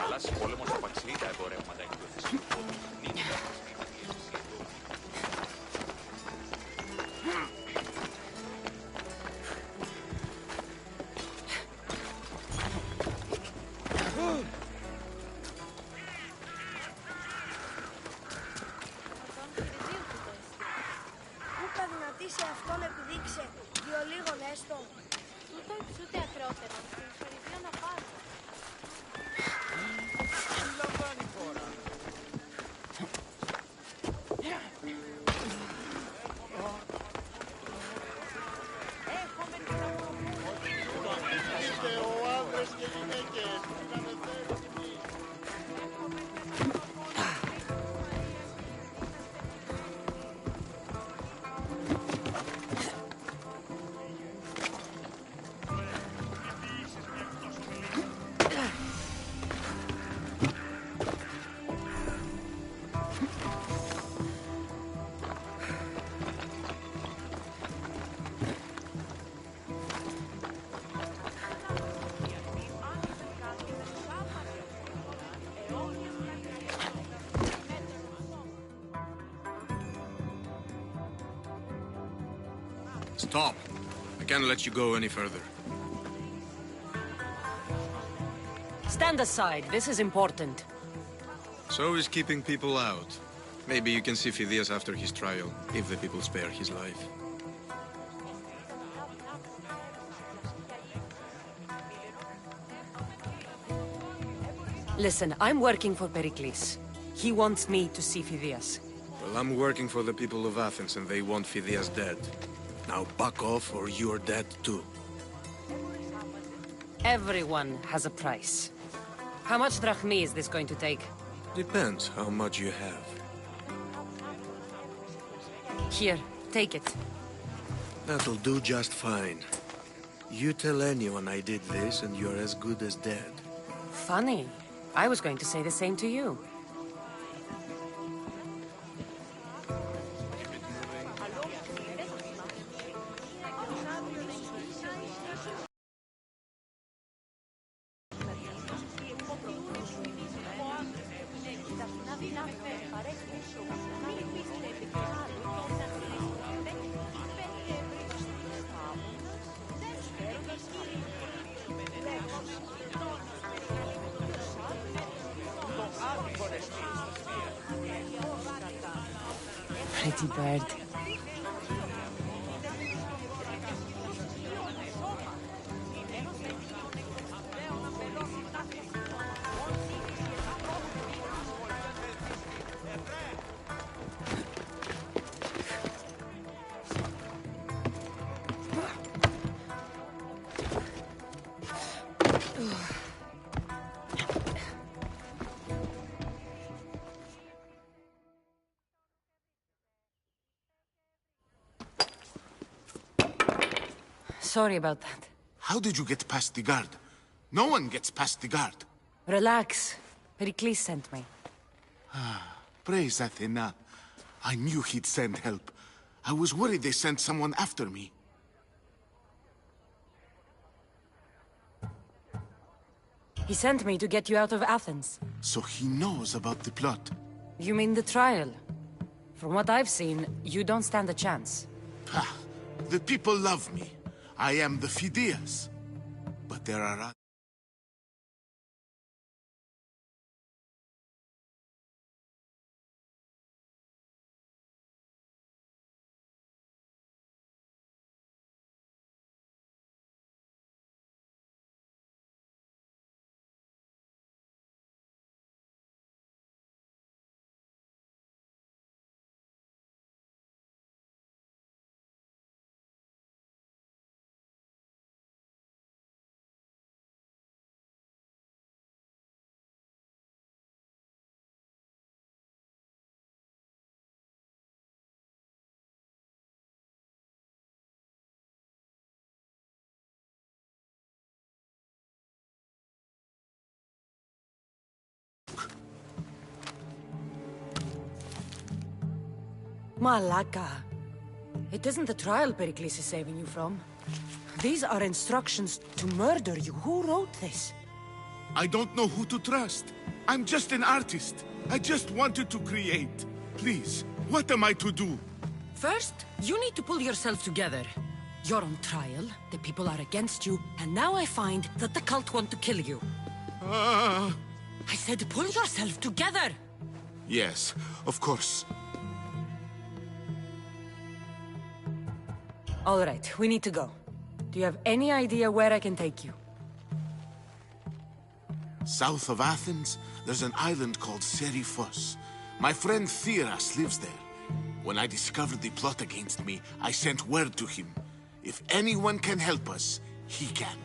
θάλασσης πόλεμος απαξιεί τα εμπορεύματα εκδόθησης του πόντου. Σε αυτόν επιδείξε δύο λίγων έστω. Τούτο υψούται ακρότερο, στην ισορρυβία να πάρει. Τι λαμβάνει χώρα. Έχουμε την αποφύγη. Είστε ο άντρες και γυναίκες που είχαμε θέσει. Stop. I can't let you go any further. Stand aside. This is important. So is keeping people out. Maybe you can see Phidias after his trial, if the people spare his life. Listen, I'm working for Pericles. He wants me to see Phidias. Well, I'm working for the people of Athens, and they want Phidias dead. Now back off, or you're dead too. Everyone has a price. How much drachmi is this going to take? Depends how much you have. Here, take it. That'll do just fine. You tell anyone I did this, and you're as good as dead. Funny. I was going to say the same to you. Pretty bird. Sorry about that. How did you get past the guard? No one gets past the guard. Relax. Pericles sent me. Praise Athena. I knew he'd send help. I was worried they sent someone after me. He sent me to get you out of Athens. So he knows about the plot. You mean the trial? From what I've seen, you don't stand a chance. Ha! The people love me. I am the Phidias. But there are others. Malaka. It isn't the trial Pericles is saving you from. These are instructions to murder you. Who wrote this? I don't know who to trust. I'm just an artist. I just wanted to create. Please, what am I to do? First, you need to pull yourself together. You're on trial, the people are against you, and now I find that the cult want to kill you. I said pull yourself together! Yes, of course. All right, we need to go. Do you have any idea where I can take you? South of Athens, there's an island called Serifos. My friend Theras lives there. When I discovered the plot against me, I sent word to him. If anyone can help us, he can.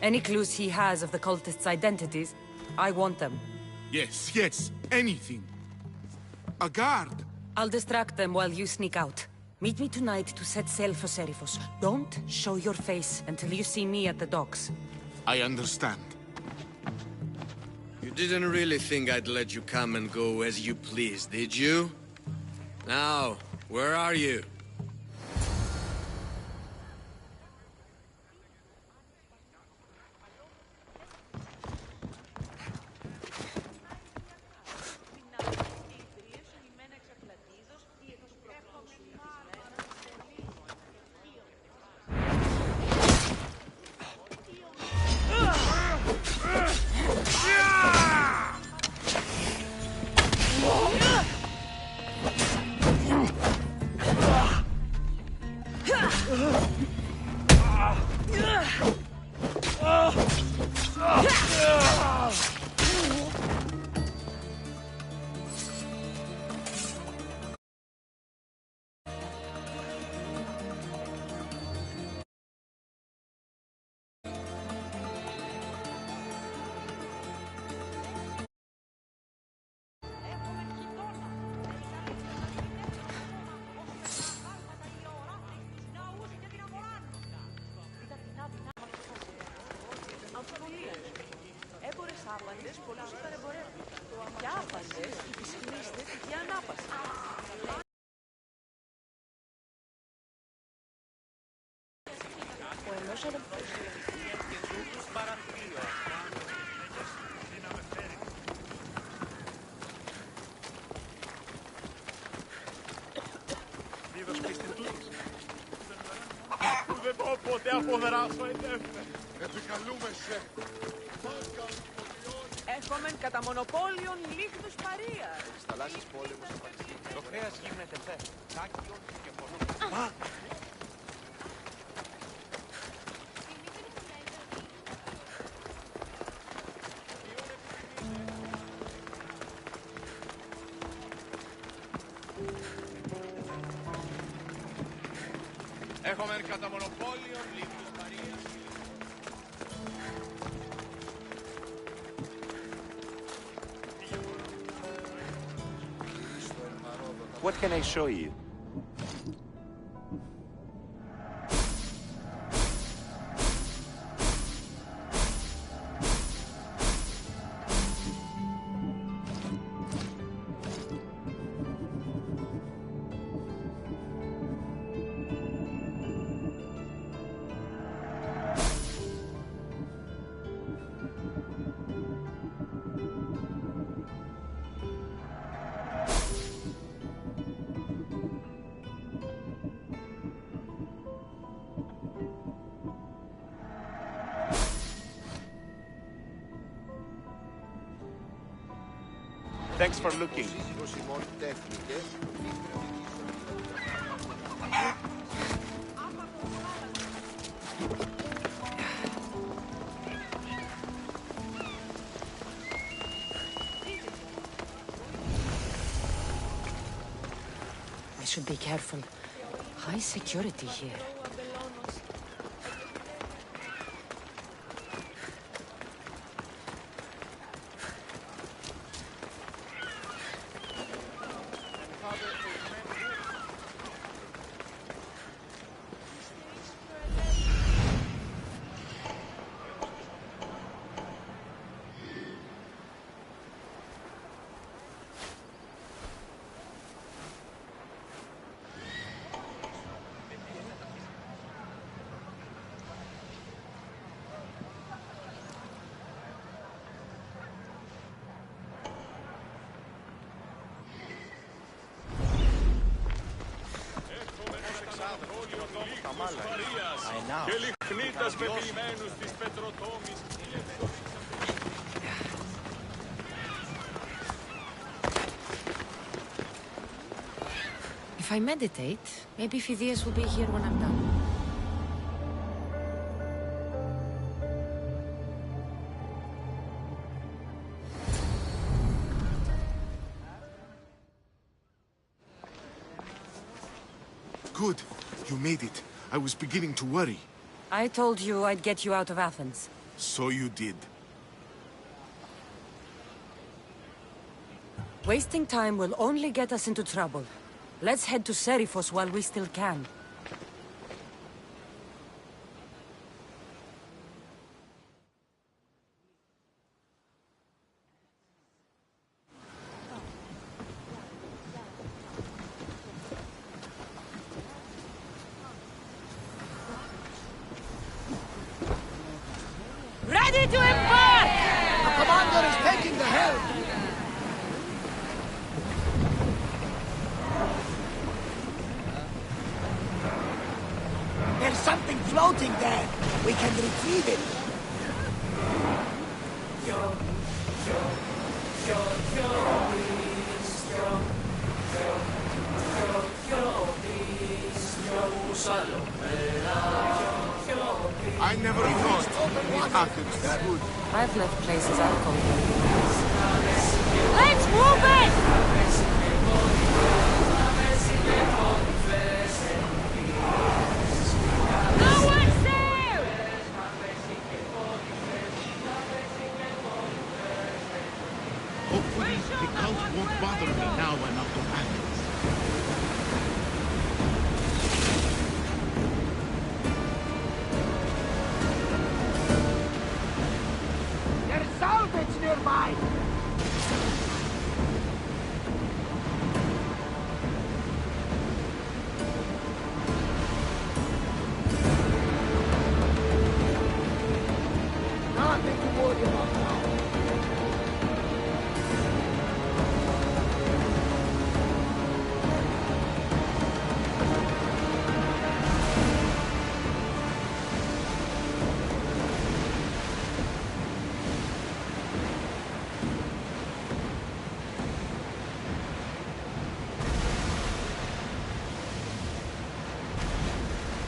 Any clues he has of the cultists' identities? I want them. Yes, anything. A guard. I'll distract them while you sneak out. Meet me tonight to set sail for Serifos. Don't show your face until you see me at the docks. I understand. You didn't really think I'd let you come and go as you please, did you? Now, where are you? Δεν πω ποτέ αποδράσω εντεύθυνε. Επικαλούμεσαι. Έχομεν κατά μονοπόλιον λίγνους Παρίας. Θαλάσσης πόλεμος απαξί. Το κρέας γίνεται θε. Τάκιον και φωνό. Έχομεν κατά μονοπόλιον λίγνους Παρίας. What can I show you? Thanks for looking. I should be careful. High security here. πετροτόμους στα μάλα. Και λιχνίτας με ποιημένους της πετροτόμης. If I meditate, maybe Phidias will be here when I'm done. Good. You made it. I was beginning to worry. I told you I'd get you out of Athens. So you did. Wasting time will only get us into trouble. Let's head to Seriphos while we still can. Ready to embark! The commander is taking the helm! There's something floating there. We can retrieve it. I never thought Athens would. I've left places I've called. Let's move it! No one's there! Hopefully, the cult won't bother me now I'm out of Athens. There's salvage nearby! Nothing to worry about now.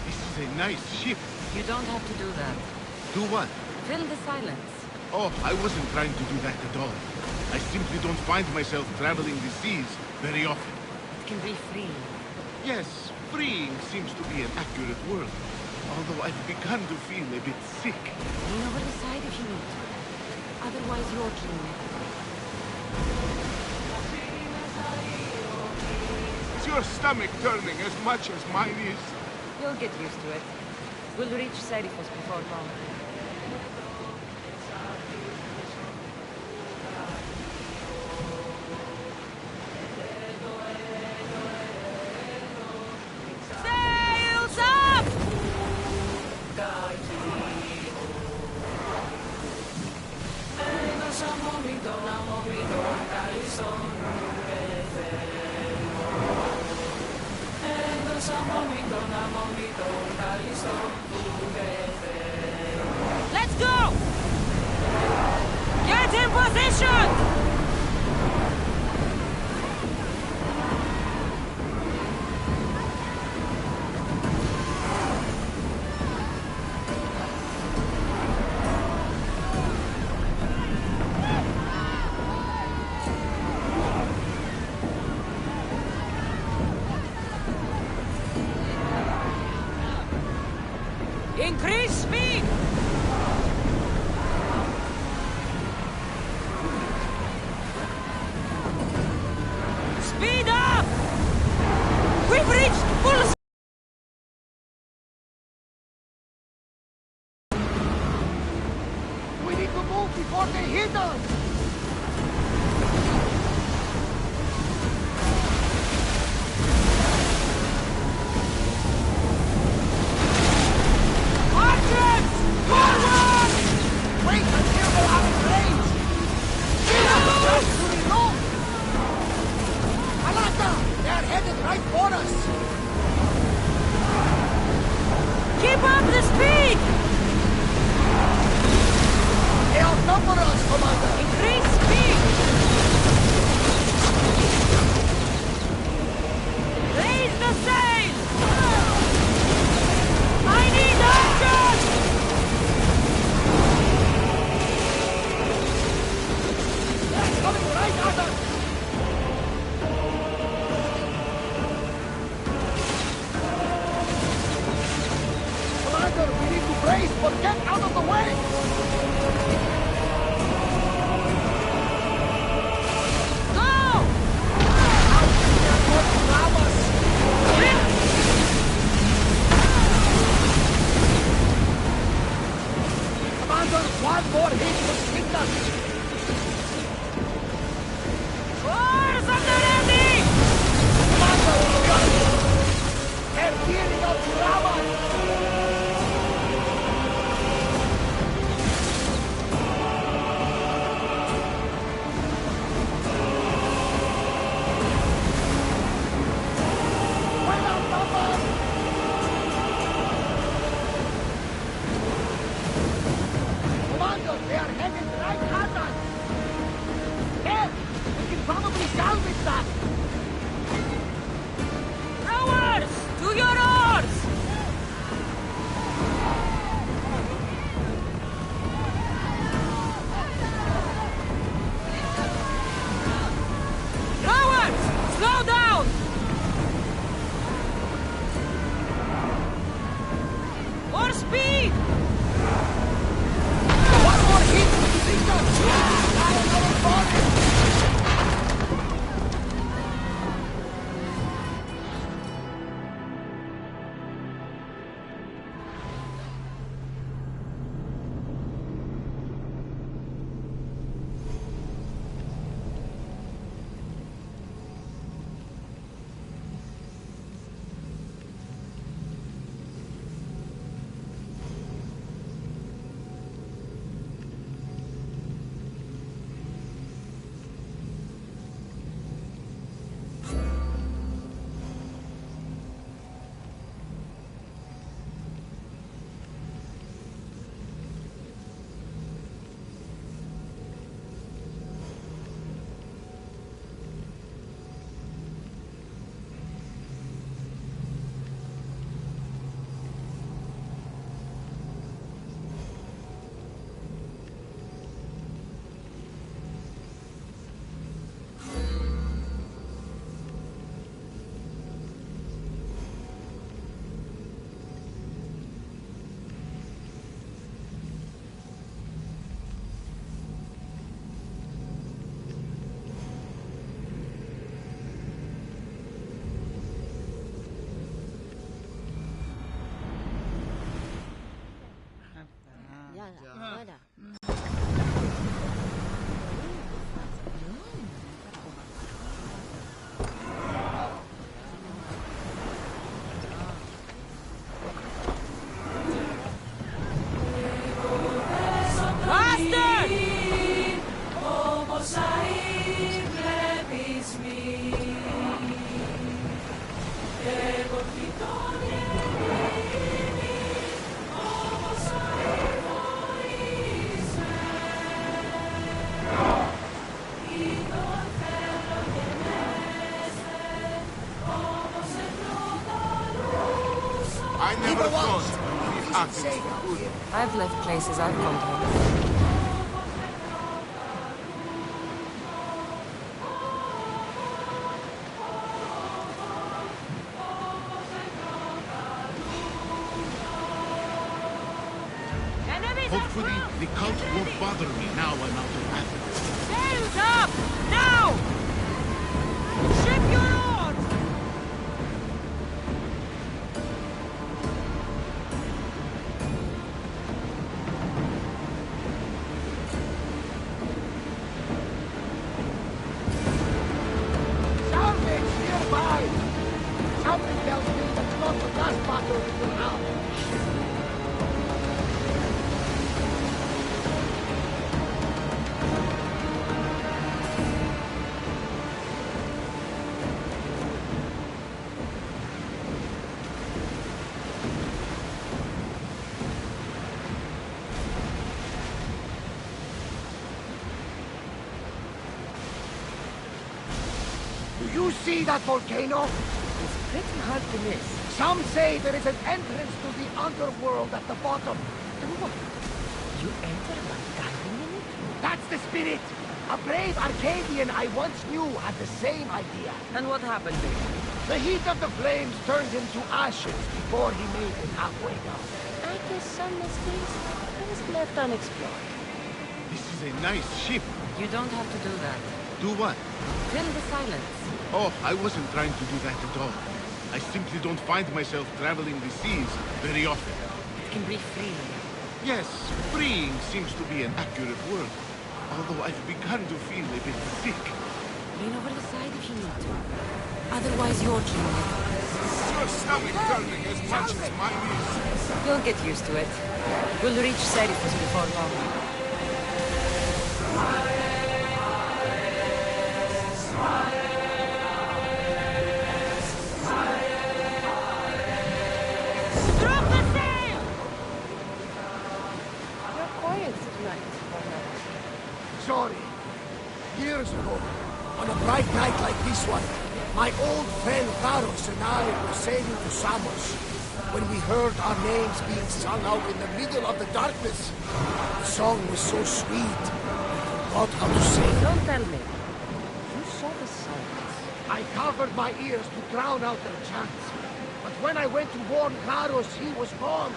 This is a nice ship. You don't have to do that. Do what? Fill the silence. Oh, I wasn't trying to do that at all. I simply don't find myself traveling the seas very often. It can be free. Yes, freeing seems to be an accurate word. Although I've begun to feel a bit sick. Lean over the side if you need to. Otherwise, you're clean. Is your stomach turning as much as mine is? You'll get used to it. We'll reach Seriphos before long. Sails up! Let's go! Get in position! Increase speed! Speed up! We've reached full speed! We need to move before they hit us! Archers! Forward! Wait until we're out of range! Give us a chance to reload! Alata! They're headed right for us! Keep up the speed! They outnumber us, Commander! Increase speed! Raise the sail! I need archers! They're coming right at us! Commander, we need to brace, but get out of the way! One more hit will sink us! Oars at the ready! Commander, gun! They're gearing up to ram us! They are headed right at us! There! We can probably salvage that! Rowers! To your oars! Rowers! Slow down! More speed! I never thought these Athens would. I've left places I've come from. Hopefully, the cult won't bother me now I'm out of Athens. Sails up! Now! Ship your oars! Salvage nearby! Something tells me that's not the last battle we will have. You see that volcano? It's pretty hard to miss. Some say there is an entrance to the underworld at the bottom. And what? You enter by diving in it? That's the spirit! A brave Arcadian I once knew had the same idea. And what happened there? The heat of the flames turned him to ashes before he made it halfway down. I guess some mysteries are best left unexplored. This is a nice ship. You don't have to do that. Do what? Fill the silence. Oh, I wasn't trying to do that at all. I simply don't find myself traveling the seas very often. It can breathe freely. Yes, freeing seems to be an accurate word. Although I've begun to feel a bit sick. Lean over the side if you need to. Otherwise, your dream. Your stomach turning as much as mine is. You'll get used to it. We'll reach Serifus before long. Sorry. Years ago, on a bright night like this one, my old friend Varos and I were sailing to Samos when we heard our names being sung out in the middle of the darkness. The song was so sweet, I forgot how to sing. Don't tell me. You saw the silence. I covered my ears to drown out their chants. But when I went to warn Varos, he was gone.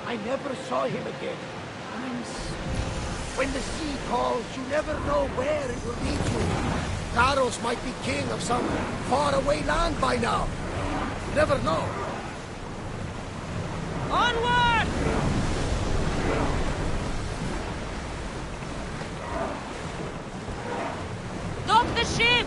I never saw him again. When the sea calls, you never know where it will lead you. Varos might be king of some faraway land by now. You never know. Onward! Dock the ship!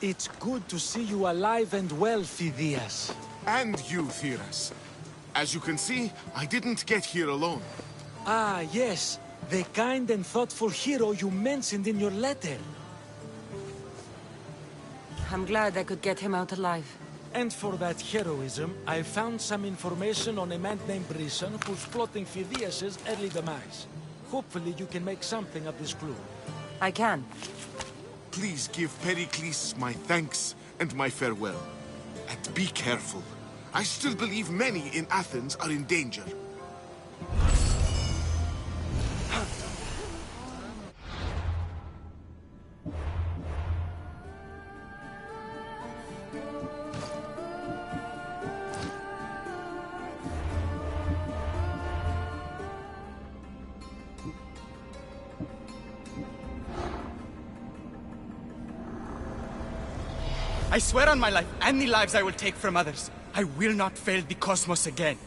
It's good to see you alive and well, Phidias. And you, Theras. As you can see, I didn't get here alone. Ah, yes. The kind and thoughtful hero you mentioned in your letter. I'm glad I could get him out alive. And for that heroism, I found some information on a man named Brisson who's plotting Phidias' early demise. Hopefully you can make something of this clue. I can. Please give Pericles my thanks and my farewell. And be careful. I still believe many in Athens are in danger. I swear on my life, and the lives I will take from others, I will not fail the Kosmos again.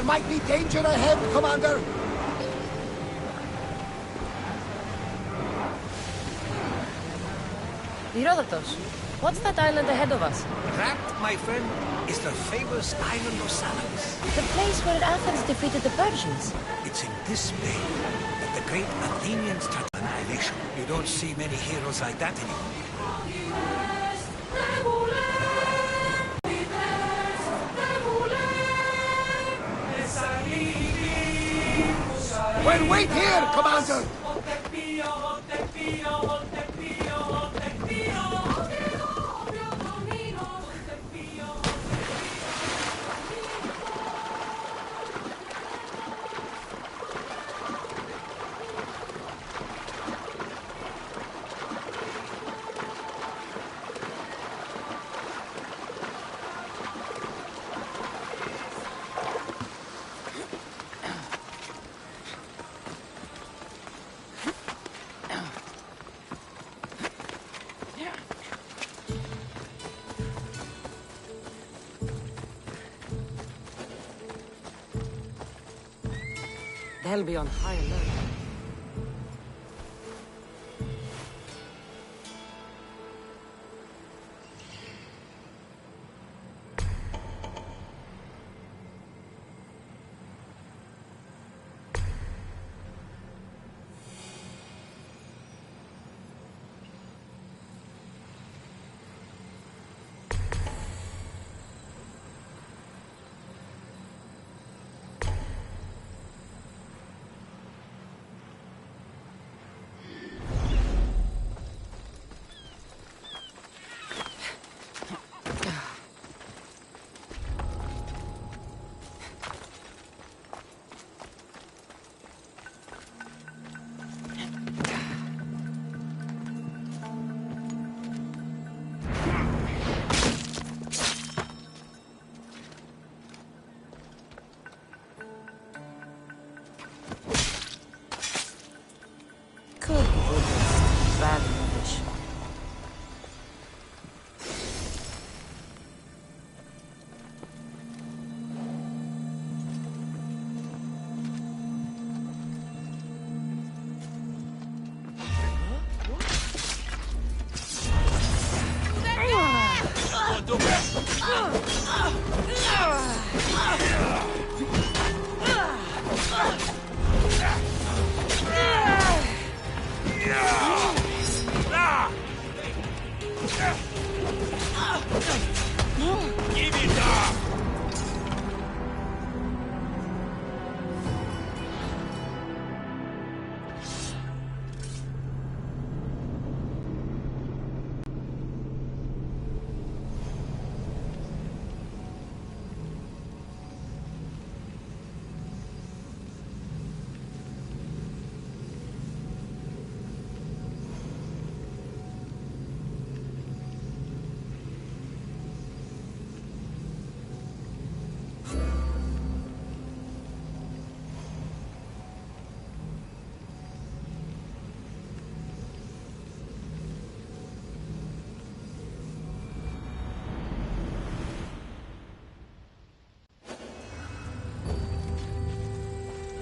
might be danger ahead, Commander. Herodotus, what's that island ahead of us? That, my friend, is the famous island of Salamis. The place where Athens defeated the Persians. It's in this bay that the great Athenians tried annihilation. You don't see many heroes like that anymore. Well, wait here, Commander! They'll be on high alert.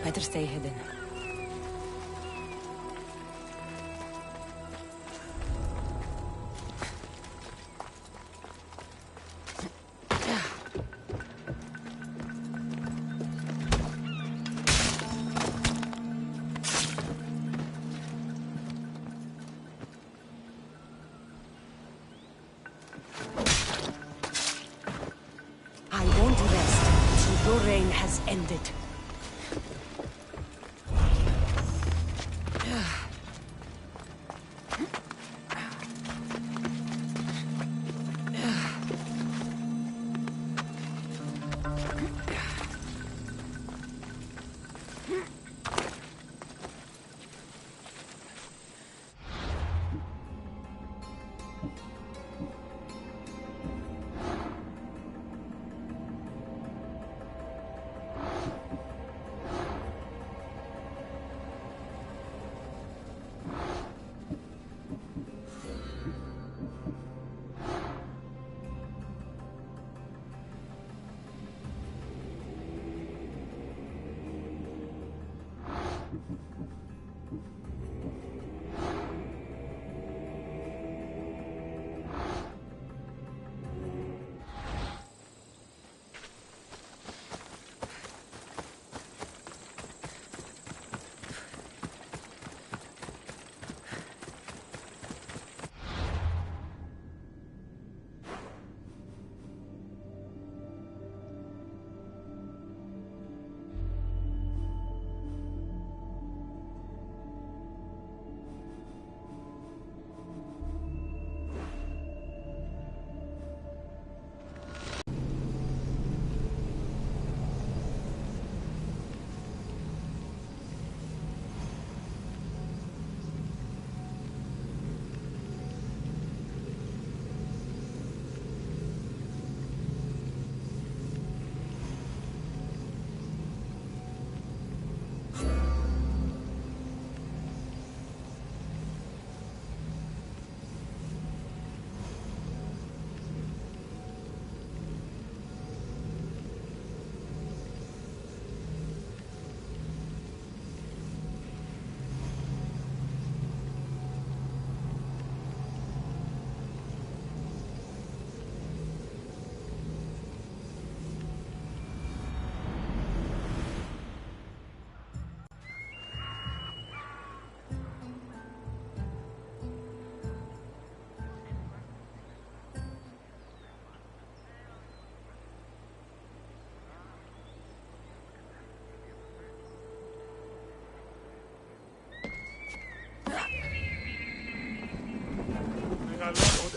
Better stay hidden. I won't rest till your reign has ended.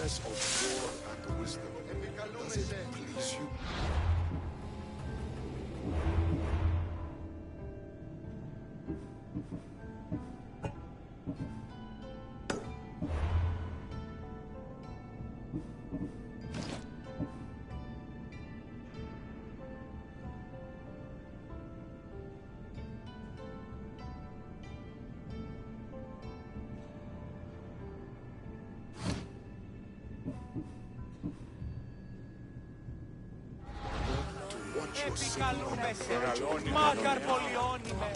goddess of war and wisdom. Does it please you? Μα καρπολιώνει με.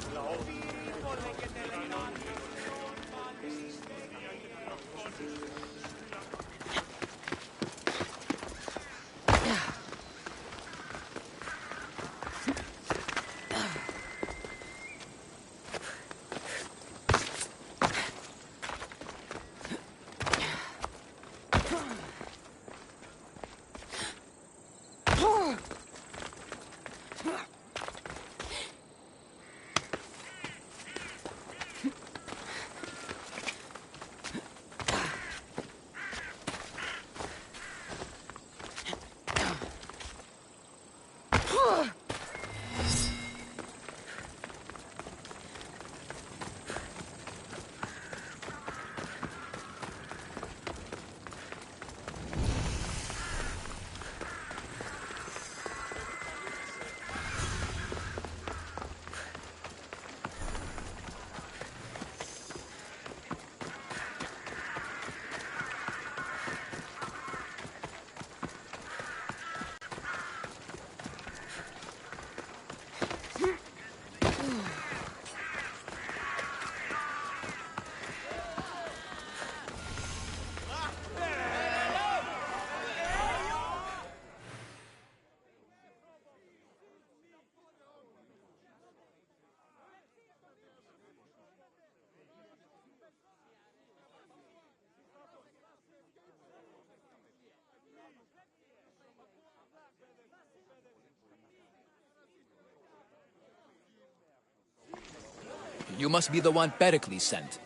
You must be the one Pericles sent.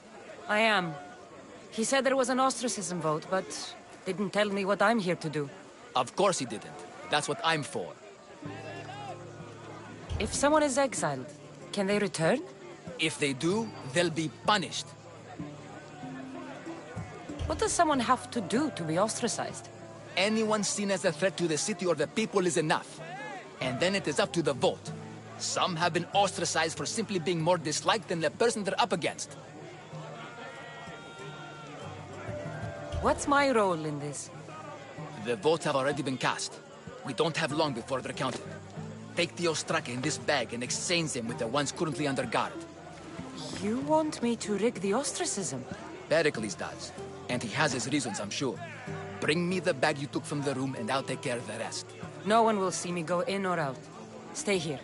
I am. He said there was an ostracism vote, but didn't tell me what I'm here to do. Of course he didn't. That's what I'm for. If someone is exiled, can they return? If they do, they'll be punished. What does someone have to do to be ostracized? Anyone seen as a threat to the city or the people is enough. And then it is up to the vote. Some have been ostracized for simply being more disliked than the person they're up against. What's my role in this? The votes have already been cast. We don't have long before they're counted. Take the Ostraka in this bag and exchange them with the ones currently under guard. You want me to rig the ostracism? Pericles does. And he has his reasons, I'm sure. Bring me the bag you took from the room and I'll take care of the rest. No one will see me go in or out. Stay here.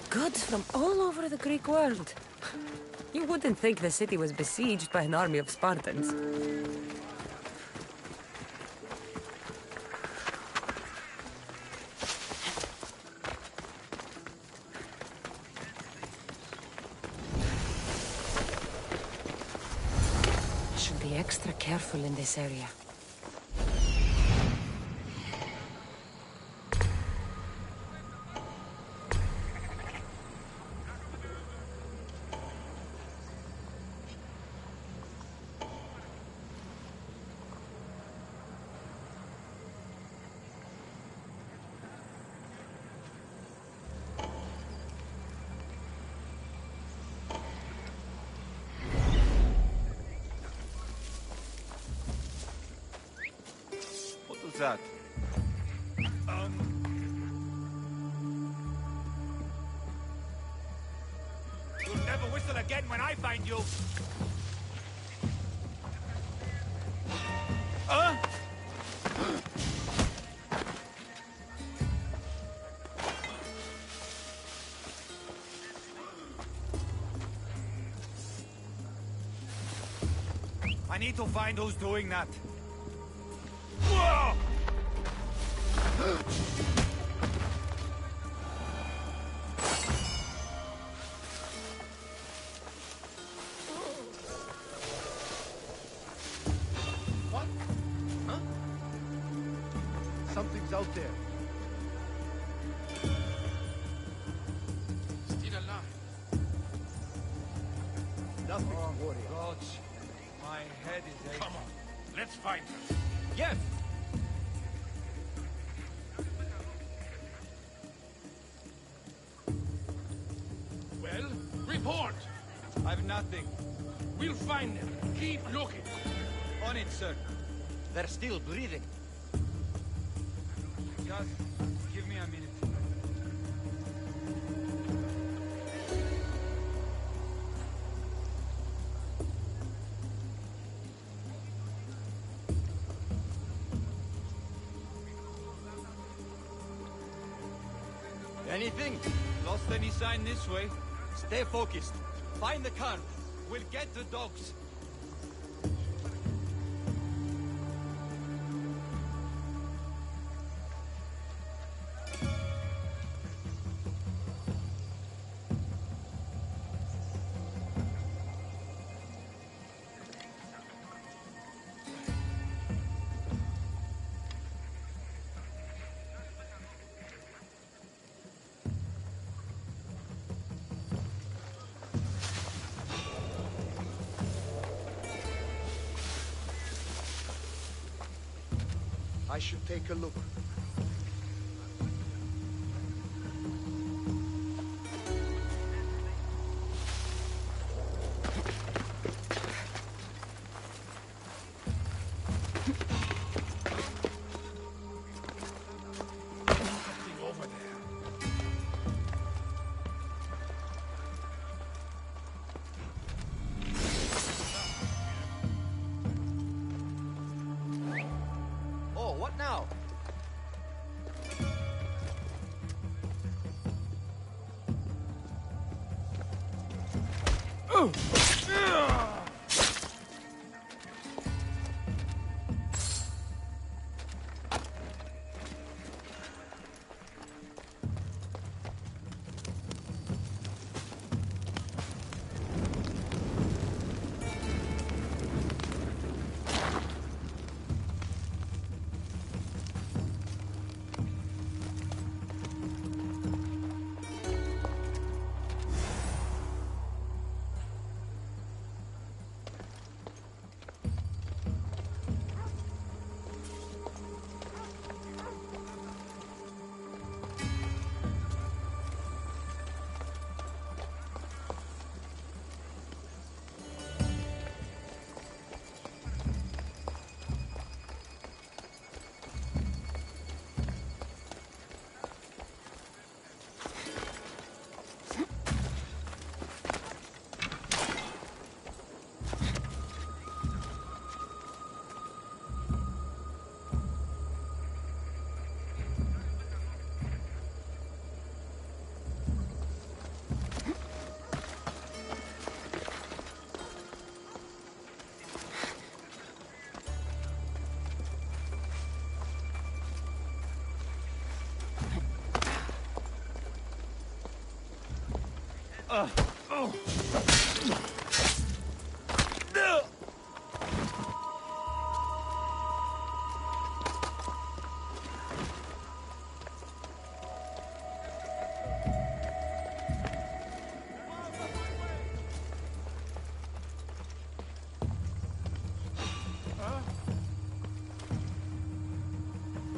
Goods from all over the Greek world. You wouldn't think the city was besieged by an army of Spartans. I should be extra careful in this area. That. You'll never whistle again when I find you. I need to find who's doing that. Something's out there. Still alive. Nothing to worry about. God, my head is aching. Come on, let's find her. Yes! Well, report. I've nothing. We'll find them. Keep looking. On it, sir. They're still breathing. Just give me a minute. Anything? Lost any sign this way? Stay focused. Find the car. We'll get the dogs. I should take a look. Something over there. Oh, what now?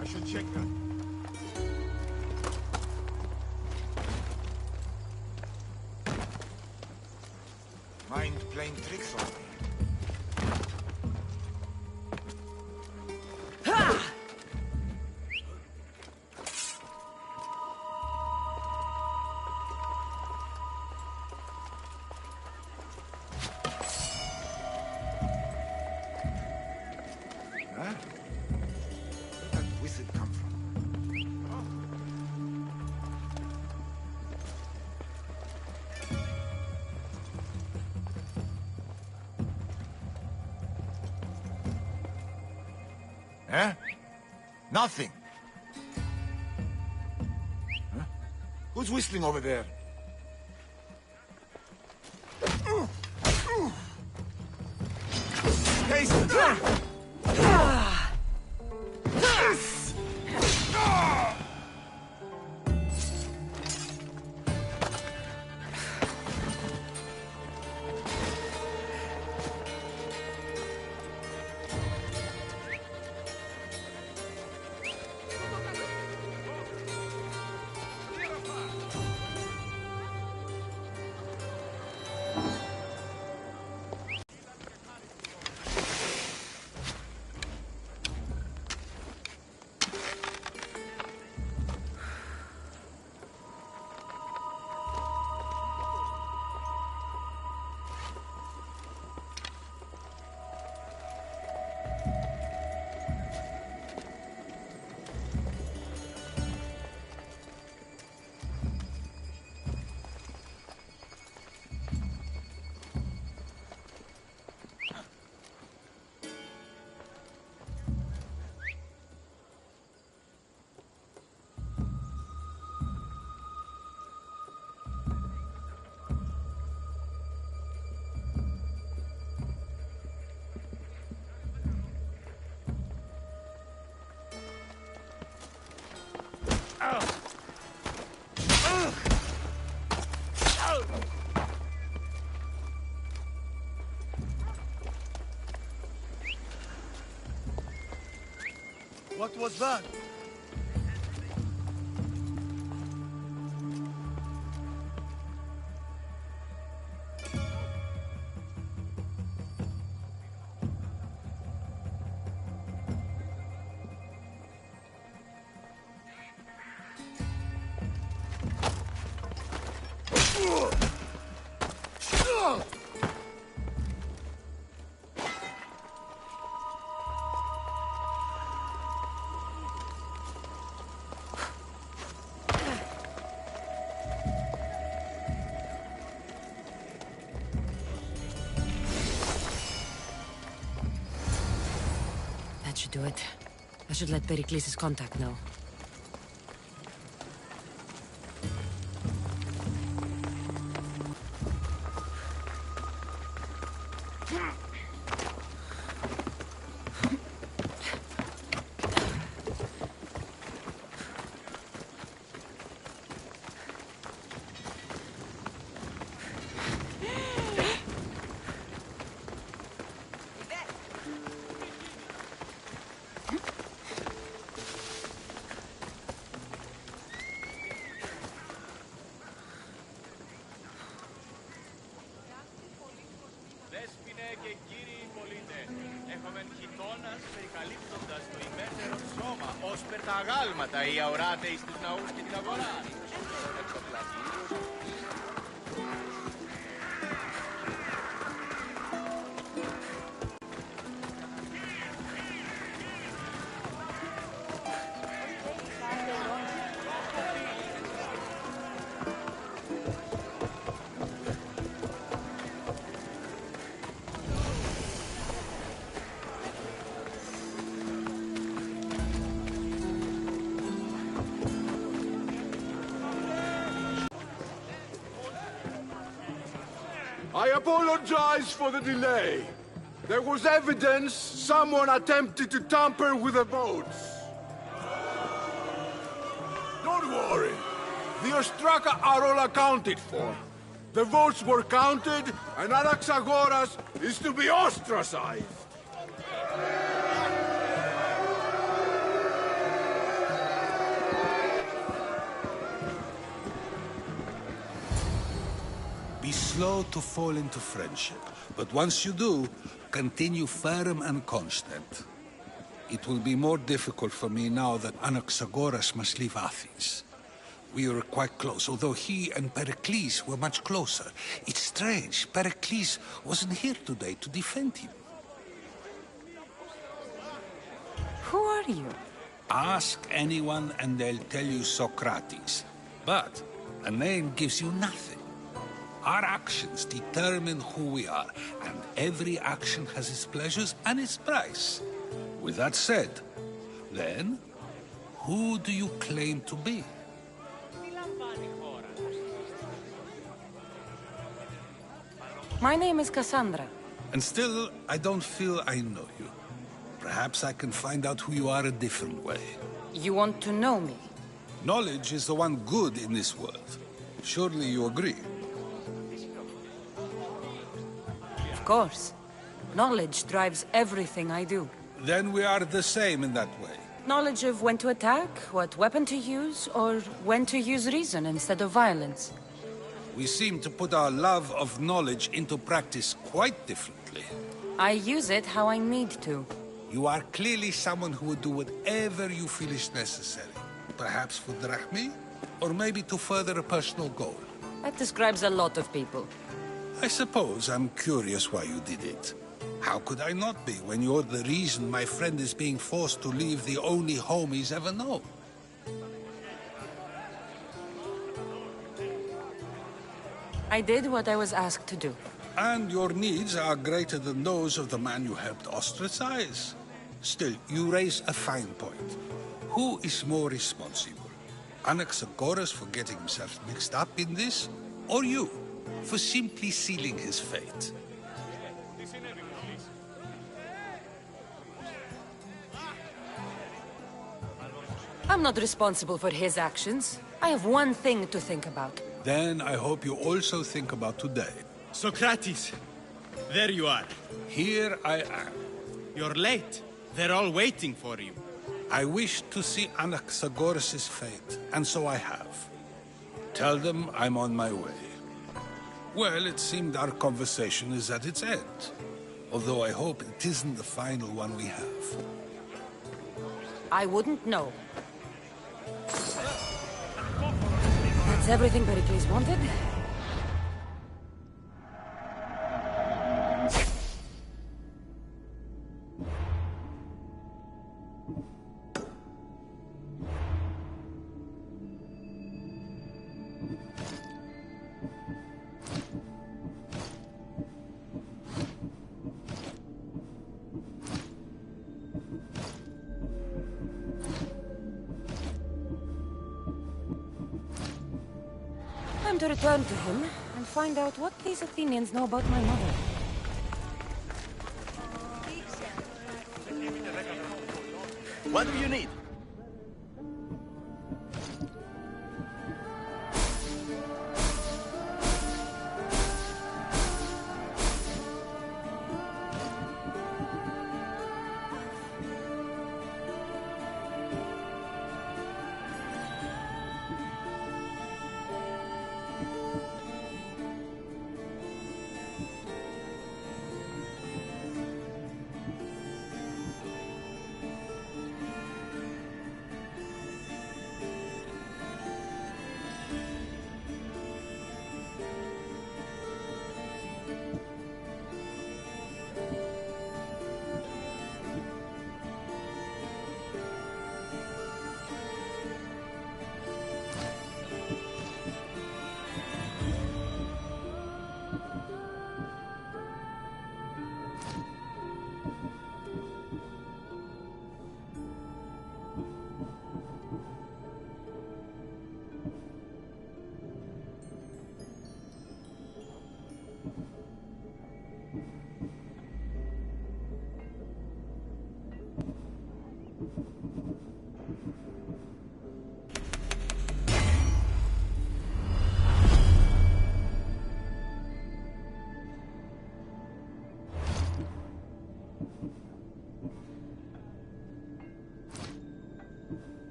I should check that. Mind playing tricks on me. Huh? Where did that whistle come from? Huh? Nothing. Huh? Who's whistling over there? Hey! What was that? That should do it. I should let Pericles' contact know. Τα αγάλματα ή αοράτε εις τους ναούς και την αγορά. I apologize for the delay. There was evidence someone attempted to tamper with the votes. Don't worry. The Ostraka are all accounted for. The votes were counted, and Anaxagoras is to be ostracized. Be slow to fall into friendship, but once you do, continue firm and constant. It will be more difficult for me now that Anaxagoras must leave Athens. We were quite close, although he and Pericles were much closer. It's strange, Pericles wasn't here today to defend him. Who are you? Ask anyone and they'll tell you Socrates. But a name gives you nothing. Our actions determine who we are, and every action has its pleasures and its price. With that said, then, who do you claim to be? My name is Cassandra. And still, I don't feel I know you. Perhaps I can find out who you are a different way. You want to know me? Knowledge is the one good in this world. Surely you agree? Of course. Knowledge drives everything I do. Then we are the same in that way. Knowledge of when to attack, what weapon to use, or when to use reason instead of violence. We seem to put our love of knowledge into practice quite differently. I use it how I need to. You are clearly someone who would do whatever you feel is necessary. Perhaps for drachmi, or maybe to further a personal goal. That describes a lot of people. I suppose I'm curious why you did it. How could I not be when you're the reason my friend is being forced to leave the only home he's ever known? I did what I was asked to do. And your needs are greater than those of the man you helped ostracize. Still, you raise a fine point. Who is more responsible? Anaxagoras for getting himself mixed up in this? Or you, for simply sealing his fate? I'm not responsible for his actions. I have one thing to think about. Then I hope you also think about today. Socrates! There you are. Here I am. You're late. They're all waiting for you. I wish to see Anaxagoras' fate, and so I have. Tell them I'm on my way. Well, it seemed our conversation is at its end. Although I hope it isn't the final one we have. I wouldn't know. That's everything Pericles wanted. Time to return to him and find out what these Athenians know about my mother. What do you need?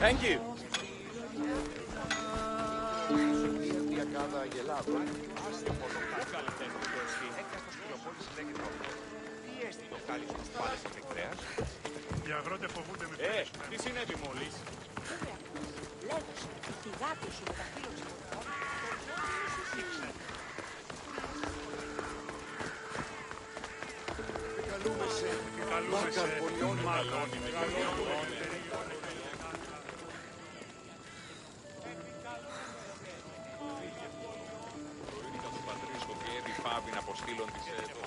Thank you. Οι αγρότες φοβούνται με τι συνέβη μόλις? Λέγωσε, τη γάτη σου με τα φύλλωξε. Καλούμε σε μάλλον. Παύει να αποστείλουν τις εδώ.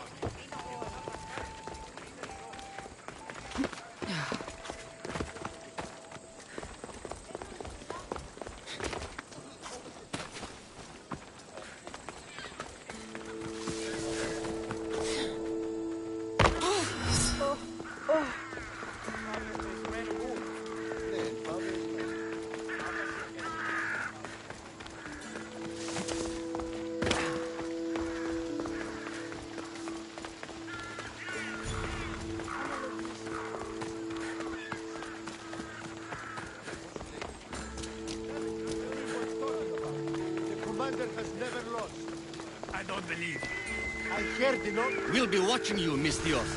defender has never lost. I don't believe. I heard the note. We'll be watching you, Miss Dios.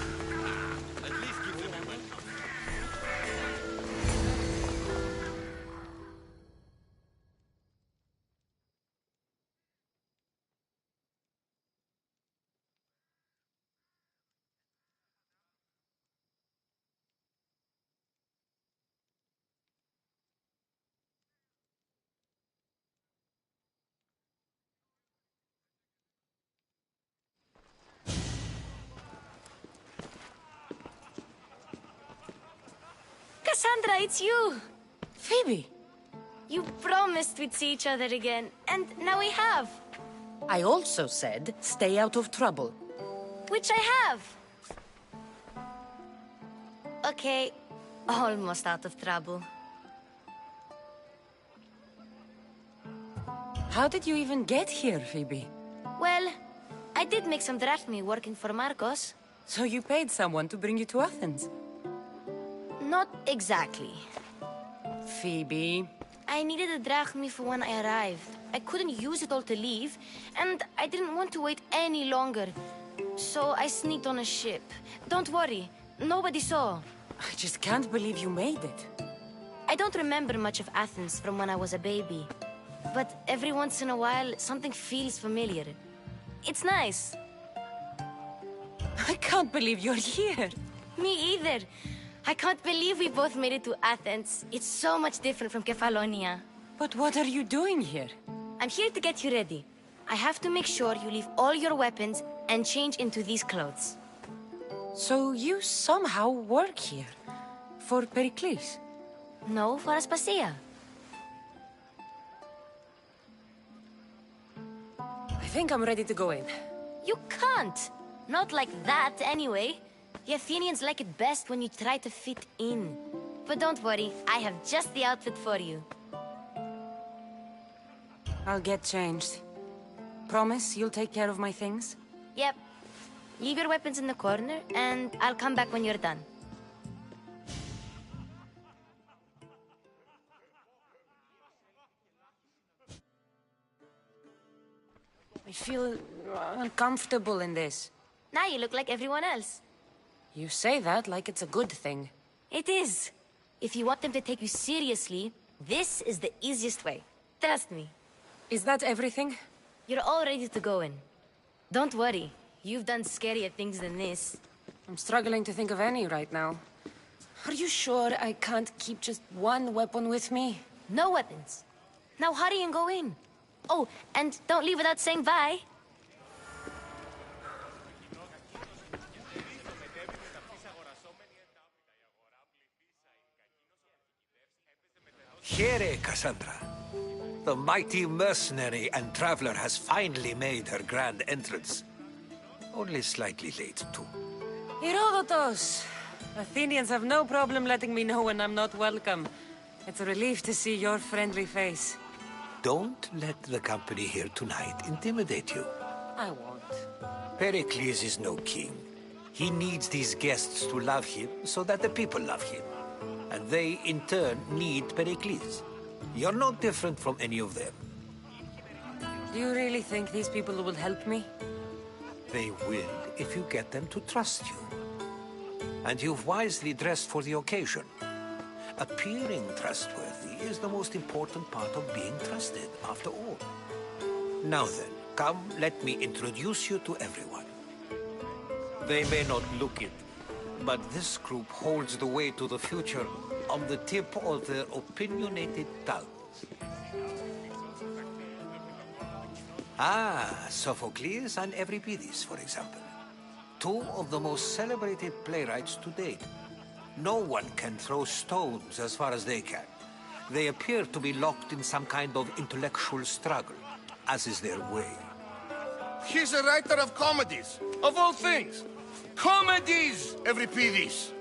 At least give them a welcome. Cassandra, it's you! Phoebe! You promised we'd see each other again, and now we have. I also said, stay out of trouble. Which I have. Okay, almost out of trouble. How did you even get here, Phoebe? Well, I did make some drachmi working for Marcos. So you paid someone to bring you to Athens? Not exactly. Phoebe... I needed a drachmi for when I arrived. I couldn't use it all to leave, and I didn't want to wait any longer. So I sneaked on a ship. Don't worry, nobody saw. I just can't believe you made it. I don't remember much of Athens from when I was a baby. But every once in a while, something feels familiar. It's nice. I can't believe you're here. Me either. I can't believe we both made it to Athens. It's so much different from Kefalonia. But what are you doing here? I'm here to get you ready. I have to make sure you leave all your weapons and change into these clothes. So you somehow work here? For Pericles? No, for Aspasia. I think I'm ready to go in. You can't! Not like that, anyway. The Athenians like it best when you try to fit in. But don't worry, I have just the outfit for you. I'll get changed. Promise you'll take care of my things? Yep. Leave your weapons in the corner, and I'll come back when you're done. I feel uncomfortable in this. Now you look like everyone else. You say that like it's a good thing. It is. If you want them to take you seriously, this is the easiest way. Trust me. Is that everything? You're all ready to go in. Don't worry. You've done scarier things than this. I'm struggling to think of any right now. Are you sure I can't keep just one weapon with me? No weapons. Now hurry and go in. Oh, and don't leave without saying bye. Here, Cassandra. The mighty mercenary and traveler has finally made her grand entrance. Only slightly late, too. Herodotos! Athenians have no problem letting me know when I'm not welcome. It's a relief to see your friendly face. Don't let the company here tonight intimidate you. I won't. Pericles is no king. He needs these guests to love him so that the people love him. And they, in turn, need Pericles. You're no different from any of them. Do you really think these people will help me? They will if you get them to trust you. And you've wisely dressed for the occasion. Appearing trustworthy is the most important part of being trusted, after all. Now then, come, let me introduce you to everyone. They may not look it, but this group holds the way to the future on the tip of their opinionated tongues. Ah, Sophocles and Euripides, for example. Two of the most celebrated playwrights to date. No one can throw stones as far as they can. They appear to be locked in some kind of intellectual struggle, as is their way. He's a writer of comedies, of all things. Comedies, Euripides!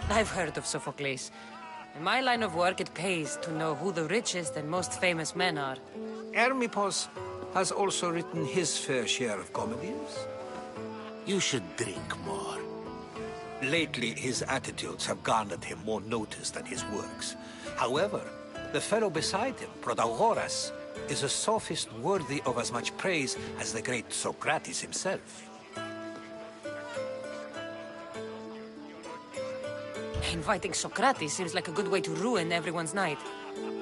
I've heard of Sophocles. In my line of work, it pays to know who the richest and most famous men are. Hermippos has also written his fair share of comedies. You should drink more. Lately, his attitudes have garnered him more notice than his works. However, the fellow beside him, Protagoras, is a sophist worthy of as much praise as the great Socrates himself. Inviting Socrates seems like a good way to ruin everyone's night.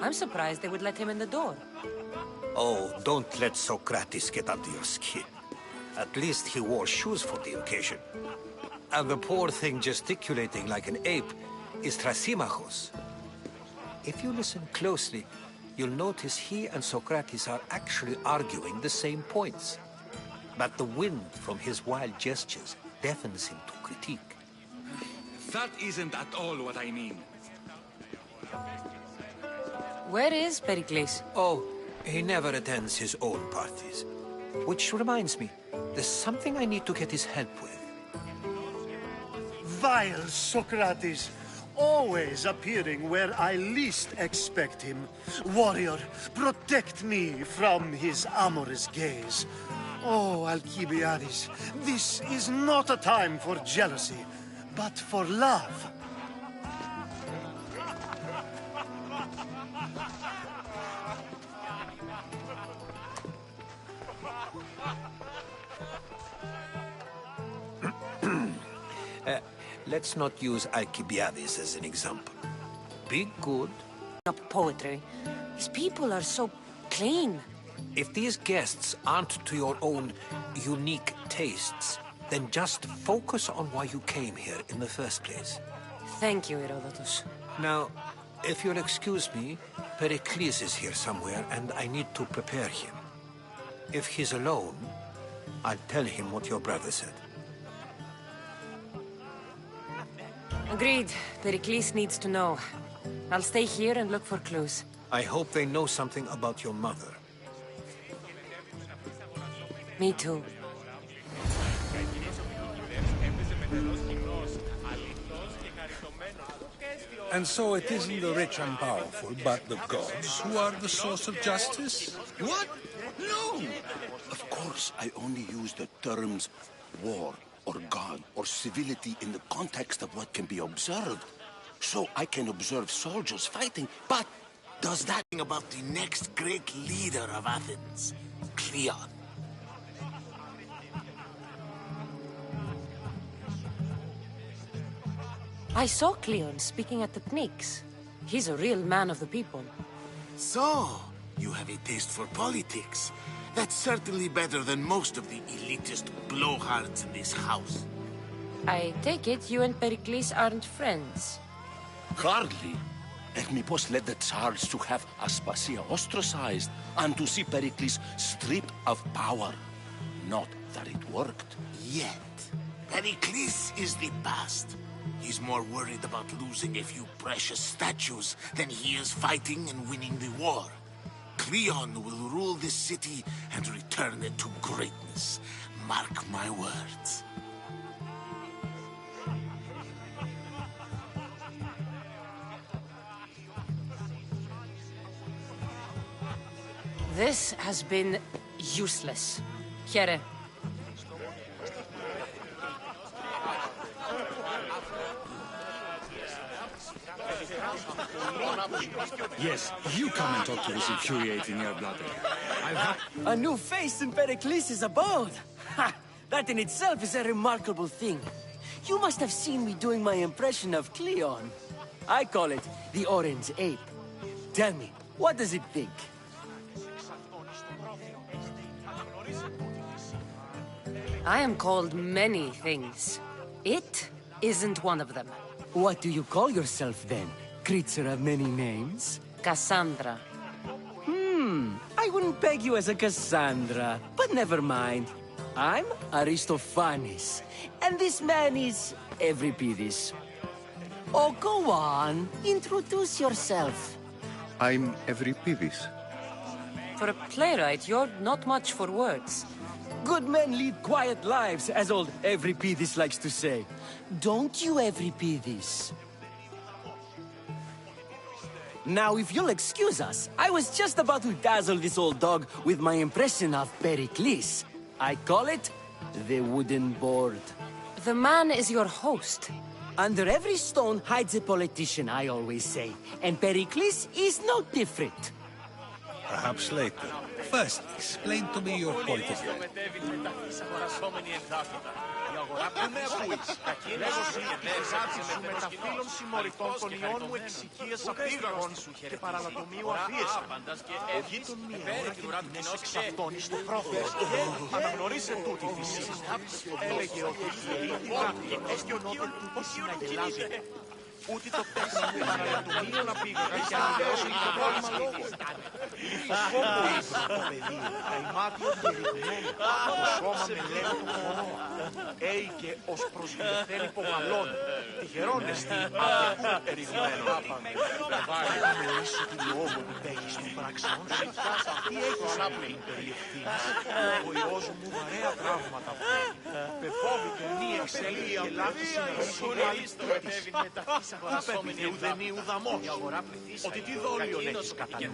I'm surprised they would let him in the door. Oh, don't let Socrates get under your skin. At least he wore shoes for the occasion. And the poor thing gesticulating like an ape is Thrasymachos. If you listen closely, you'll notice he and Socrates are actually arguing the same points. But the wind from his wild gestures deafens him to critique. That isn't at all what I mean. Where is Pericles? Oh, he never attends his own parties. Which reminds me, there's something I need to get his help with. Vile Socrates, always appearing where I least expect him. Warrior, protect me from his amorous gaze. Oh, Alcibiades, this is not a time for jealousy, but for love. Let's not use Alcibiades as an example. Be good. Up poetry. These people are so clean. If these guests aren't to your own unique tastes, then just focus on why you came here in the first place. Thank you, Herodotus. Now, if you'll excuse me, Pericles is here somewhere, and I need to prepare him. If he's alone, I'll tell him what your brother said. Agreed. Pericles needs to know. I'll stay here and look for clues. I hope they know something about your mother. Me too. And so it isn't the rich and powerful, but the gods who are the source of justice? What? No! Of course, I only use the terms war, or God, or civility in the context of what can be observed. So I can observe soldiers fighting, but does that thing about the next great leader of Athens, Cleon? I saw Cleon speaking at the Pnyx. He's a real man of the people. So, you have a taste for politics. That's certainly better than most of the elitist blowhards in this house. I take it you and Pericles aren't friends. hardly. Hermippos led the Tsars to have Aspasia ostracized and to see Pericles stripped of power. Not that it worked. Yet. Pericles is the past. He's more worried about losing a few precious statues than he is fighting and winning the war. Cleon will rule this city and return it to greatness. Mark my words. This has been useless. Here. Yes, you come and talk to this infuriating airbladder. A new face in Pericles' abode! Ha! That in itself is a remarkable thing. You must have seen me doing my impression of Cleon. I call it the Orange Ape. Tell me, what does it think? I am called many things. It isn't one of them. What do you call yourself then? Creature of many names? Cassandra. I wouldn't peg you as a Cassandra, but never mind. I'm Aristophanes, and this man is Euripides. Oh, go on. Introduce yourself. I'm Euripides. For a playwright, you're not much for words. Good men lead quiet lives, as old Euripides likes to say. Don't you, Euripides? Now, if you'll excuse us, I was just about to dazzle this old dog with my impression of Pericles. I call it the wooden board. The man is your host. Under every stone hides a politician, I always say. And Pericles is no different. Perhaps later. First, explain to me your point of view. Με ακούεις. Λέγω συνδέσαι σου με τα φίλων συμμοριτών των ιών μου εξοικίας απίγαγων και παραλατομίου αφίεσαν. Ο γείτον μία ώρα και τιμές εξ αυτών εις το πρόθεσ. Αναγνωρίσε τούτη φυσή. Έλεγε ότι η ιερή την γραφτικός και ονόταν τούτη συναγελάζει. Ούτε το τέχνο του παραλατομίου να πήγαγα και αλλιώς είναι το πρόβλημα λόγου. Λιφοσκόπο ύπνο το παιδί, τα ημάτια περιγμένο, το σώμα με λέγω το χωρό. Έικε ως προσβληθέν υπογαλών, τυχερόν εστί αδικού ερηγμένων. Γνωρίσω την λόγω που τέχεις των πραξιών σου, τι έχεις να πει περί ευθύνης. Ο Υιός μου βαρέα τραύματα φέρει, πεφόβηκε μη εξέλιξη και λάθη συνεργήσεων άλλη τούτης. Απέφυγε ουδενή ουδαμός, ότι τι δόλιον έχεις κατά νου.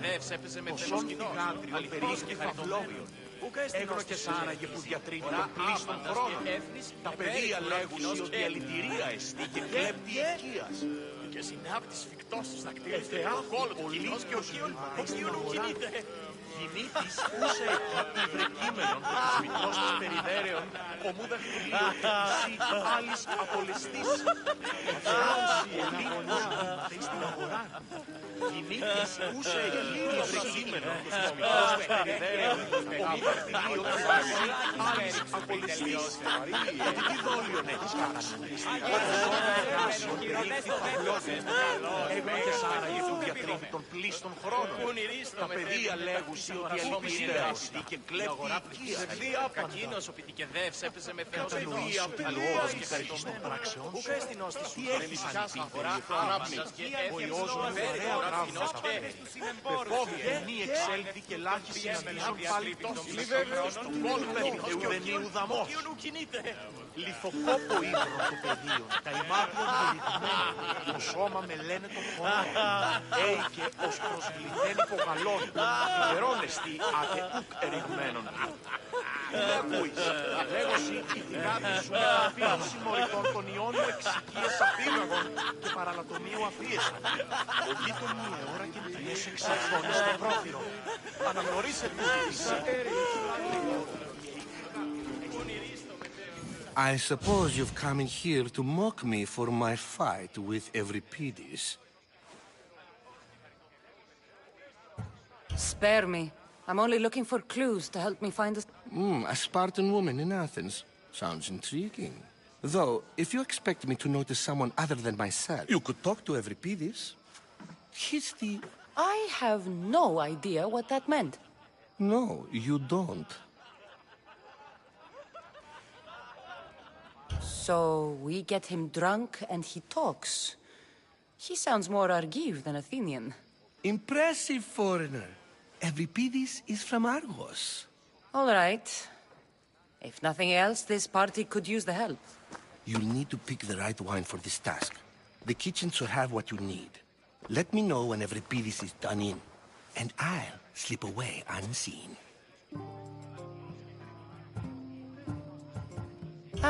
Ποσόν πηγάντριον περίσκει φαυλόβιον. Έγνωκες άραγε που διατρίνει τον πλήστον χρόνο. Τα παιδεία λέγουσι ότι αλητηρία εστί και κλέπτη οικίας. Και συνάπτεις φυκτός τους δακτύλους και ο πολύς και ο χείον κινείται. Γυνήτης ούσα εκεί βρεκείμενον και τους μικρός της περιδέρεων ομού δαχτυλίου και εσύ άλλης απολεστής. Εφεράωση ελίγνος μαθείς στην αγορά. Γυνήτης ούσα εκεί βρεκείμενον και τους μικρός της περιδέρεων ομού δαχτυλίου και εσύ άλλης απολεστής. Γιατί τι δόλιον έχεις κατά σου. Εργάσεων περίφθη παυλώθη. Έγνωκες άραγε που διατρίνει τον πλήστον χρόνων. Τα παιδεία λέγουσι ότι αλητηρία εστί και κλέπτη οικίας. Κακίνος ο πιτικεδεύς έπαιζε με θεός κατανοήσει ότι λόγος και καρχής των πράξεων σου. Τι έχεις αληθή περί ευθύνης. Ο Υιός μου βαρέα τραύματα φέρει. Πεφόβηκε μη εξέλθει και λάχι συναντήσεων πάλι πτώση. Στον πόλο πέφυγε ουδενή ουδαμός. Λιθοκόπο ύπνο του πεδίων, τα ημάτια περιγμένα, το σώμα με λένε το χώρο. Έικε ως προσβληθέν υπογαλών, τυχερόν εστί άτε ουκ ερηγμένων. Με ακούεις, λέγωσι η θυγάτη σου με τα φίλων συμμοριτών των ιών μου εξοικίας απίγαγων και παραλατομίου αφίεσαν. Ο γείτον μία ώρα και τιμές εξαρχών στο πρόθυρο. Αναγνωρίσε τούτη φυσή. I suppose you've come in here to mock me for my fight with Euripides. Spare me. I'm only looking for clues to help me find A Spartan woman in Athens. Sounds intriguing. Though, if you expect me to notice someone other than myself, you could talk to Euripides. He's the... I have no idea what that meant. No, you don't. So we get him drunk and he talks. He sounds more Argive than Athenian. Impressive, foreigner. Euripides is from Argos. All right. If nothing else, this party could use the help. You'll need to pick the right wine for this task. The kitchen should have what you need. Let me know when Euripides is done in, and I'll slip away unseen.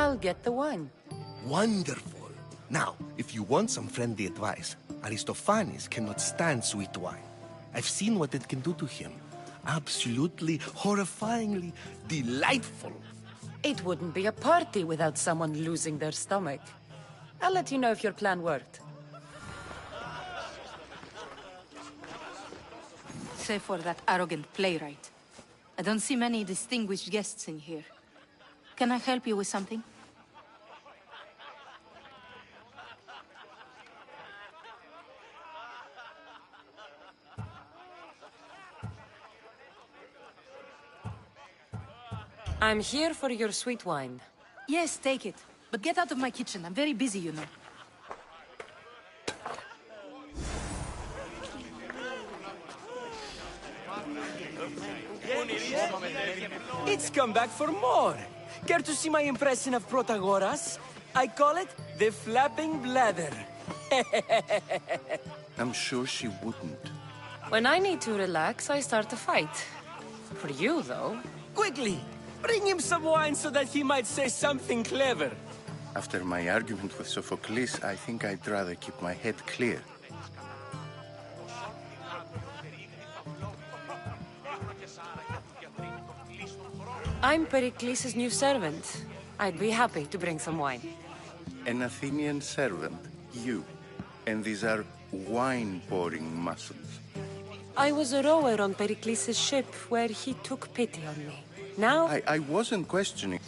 I'll get the wine. Wonderful. Now, if you want some friendly advice, Aristophanes cannot stand sweet wine. I've seen what it can do to him. Absolutely, horrifyingly delightful. It wouldn't be a party without someone losing their stomach. I'll let you know if your plan worked. Save for that arrogant playwright. I don't see many distinguished guests in here. Can I help you with something? I'm here for your sweet wine. Yes, take it. But get out of my kitchen. I'm very busy, you know. It's come back for more. Care to see my impression of Protagoras? I call it the flapping bladder. I'm sure she wouldn't. When I need to relax, I start a fight. For you, though. Quickly, bring him some wine so that he might say something clever. After my argument with Sophocles, I think I'd rather keep my head clear. I'm Pericles' new servant. I'd be happy to bring some wine. An Athenian servant, you. And these are wine-pouring muscles. I was a rower on Pericles' ship where he took pity on me. Now... I wasn't questioning.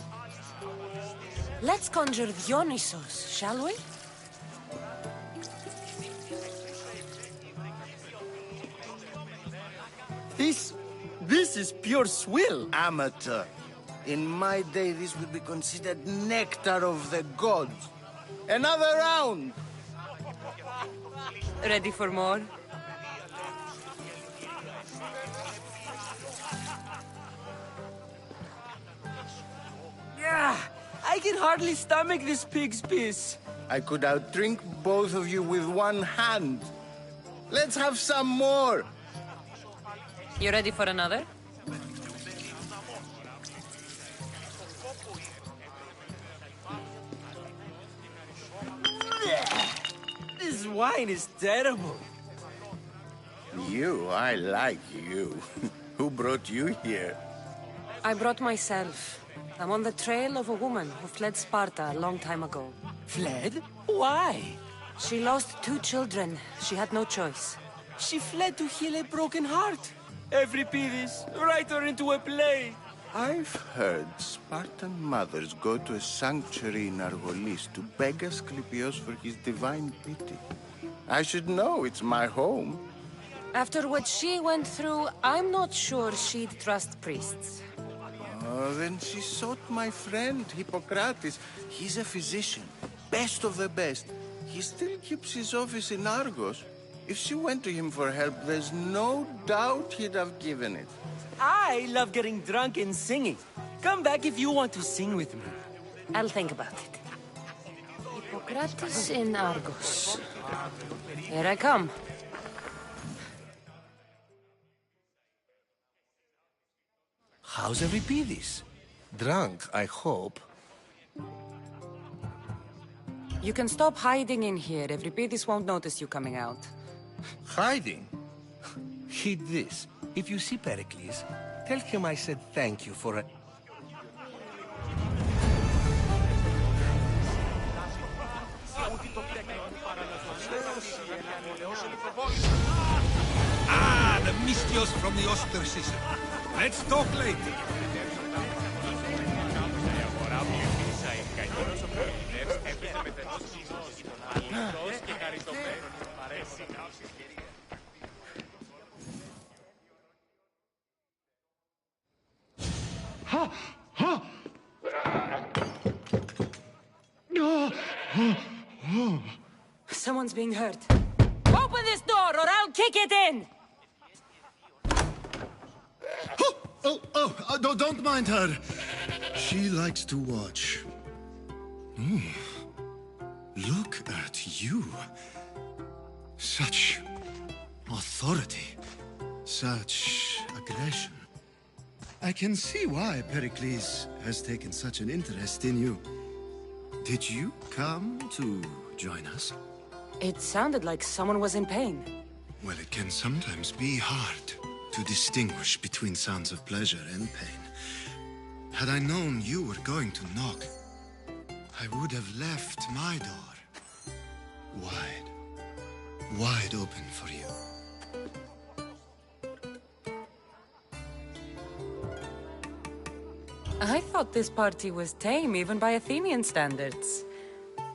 Let's conjure Dionysos, shall we? This is pure swill. Amateur. In my day, this would be considered nectar of the gods. Another round! Ready for more? Yeah, I can hardly stomach this pig's piss. I could outdrink both of you with one hand. Let's have some more. You ready for another? This wine is terrible. You, I like you. Who brought you here? I brought myself. I'm on the trail of a woman who fled Sparta a long time ago. Fled? Why? She lost 2 children. She had no choice. She fled to heal a broken heart. Euripides, write her into a play. I've heard Spartan mothers go to a sanctuary in Argolis to beg Asclepios for his divine pity. I should know, it's my home. After what she went through, I'm not sure she'd trust priests. Oh, then she sought my friend, Hippocrates. He's a physician, best of the best. He still keeps his office in Argos. If she went to him for help, there's no doubt he'd have given it. I love getting drunk and singing. Come back if you want to sing with me. I'll think about it. Hippocrates in Argos. Here I come. How's Euripides? Drunk, I hope. You can stop hiding in here. Euripides won't notice you coming out. Hiding? Heed this. If you see Pericles, tell him I said thank you for it. Ah, the Mystios from the ostracism. Let's talk later. Someone's being hurt. Open this door or I'll kick it in! Don't mind her. She likes to watch. Look at you. Such authority. Such aggression. I can see why Pericles has taken such an interest in you. Did you come to join us? It sounded like someone was in pain. Well, it can sometimes be hard to distinguish between sounds of pleasure and pain. Had I known you were going to knock, I would have left my door wide open for you. I thought this party was tame, even by Athenian standards.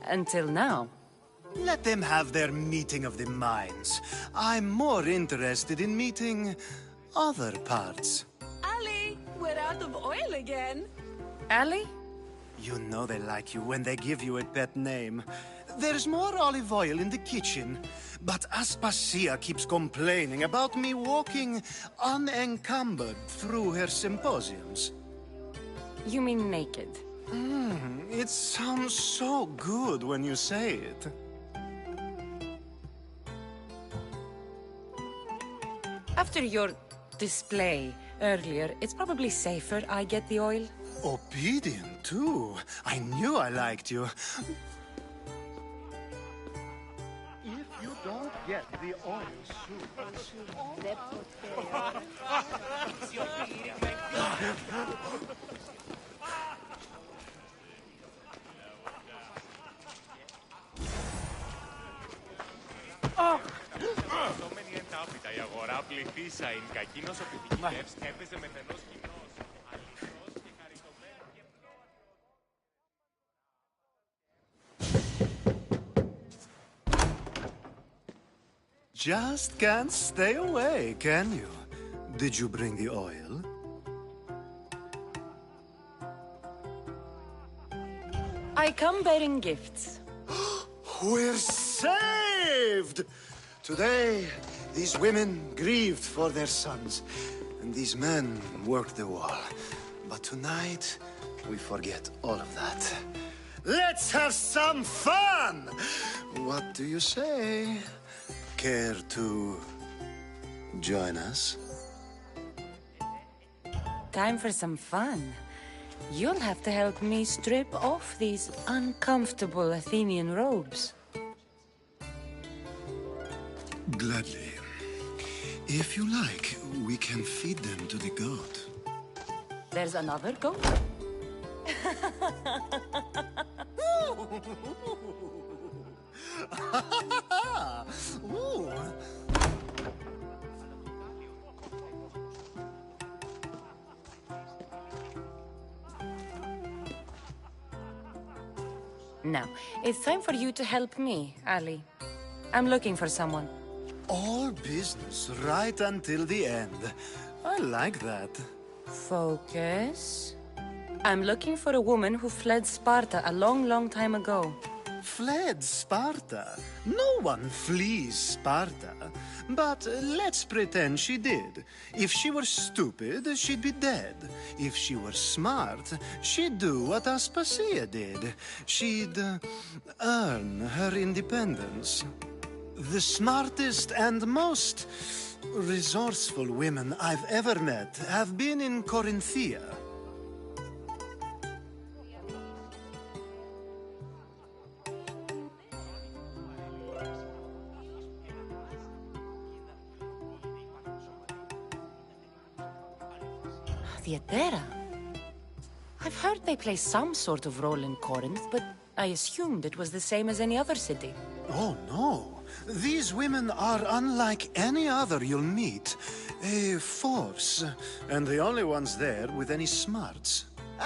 Until now. Let them have their meeting of the minds. I'm more interested in meeting other parts. Ali, we're out of oil again. Ali? You know they like you when they give you a pet name. There's more olive oil in the kitchen, but Aspasia keeps complaining about me walking unencumbered through her symposiums. You mean naked? It sounds so good when you say it. After your display earlier, it's probably safer I get the oil. Obedient, too. I knew I liked you. If you don't get the oil soon... Η αγορά πληθύσα είναι κακίνος ο πιτικητεύς, έπαιζε με θενός κοινός. Αληθινός και χαριτωμένος. Just can't stay away, can you? Did you bring the oil? I come bearing gifts. We're saved! Today, these women grieved for their sons, and these men worked the wall. But tonight, we forget all of that. Let's have some fun! What do you say? Care to join us? Time for some fun. You'll have to help me strip off these uncomfortable Athenian robes. Gladly. If you like, we can feed them to the goat. There's another goat? Now, it's time for you to help me, Ali. I'm looking for someone. All business right until the end. I like that. Focus. I'm looking for a woman who fled Sparta a long, long time ago. Fled Sparta? No one flees Sparta. But let's pretend she did. If she were stupid, she'd be dead. If she were smart, she'd do what Aspasia did. She'd earn her independence. The smartest and most resourceful women I've ever met have been in Corinthia. Theatera? I've heard they play some sort of role in Corinth, but I assumed it was the same as any other city. Oh, no. These women are unlike any other you'll meet. A force, and the only ones there with any smarts.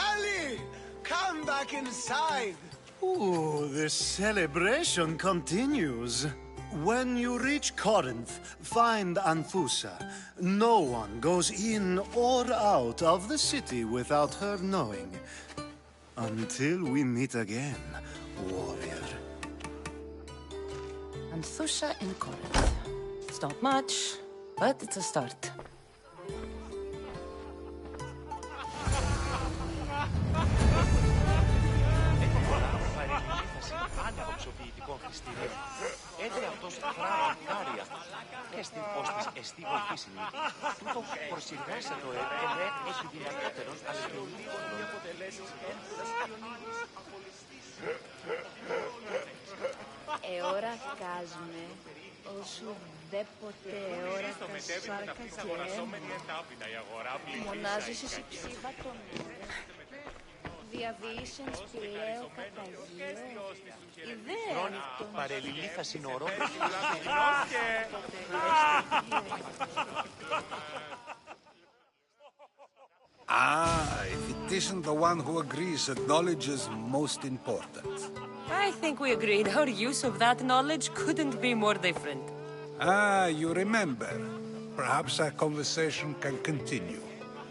Ali! Come back inside! Ooh, the celebration continues. When you reach Corinth, find Anfusa. No one goes in or out of the city without her knowing. Until we meet again, warrior. Anthusha in Corinth. It's not much, but it's a start. Έτσι αυτός φράγει κάρια και στην ως της εστί βοηθήσινη. Τούτο προσυργάσε το εμέ έχει δυνατότερος, αλλά και λίγο μη αποτελέσεις Εώρα κάσμε, όσου δέποτε εώρα κασάρκα και μονάζεις εσύ ψήβα τον διαβοήσεν σπηλαίο καταγείο, ιδέα αυτόν. Παρελιλήθα συνορών. If it isn't the one who agrees that knowledge is most important. I think we agreed our use of that knowledge couldn't be more different. You remember. Perhaps our conversation can continue.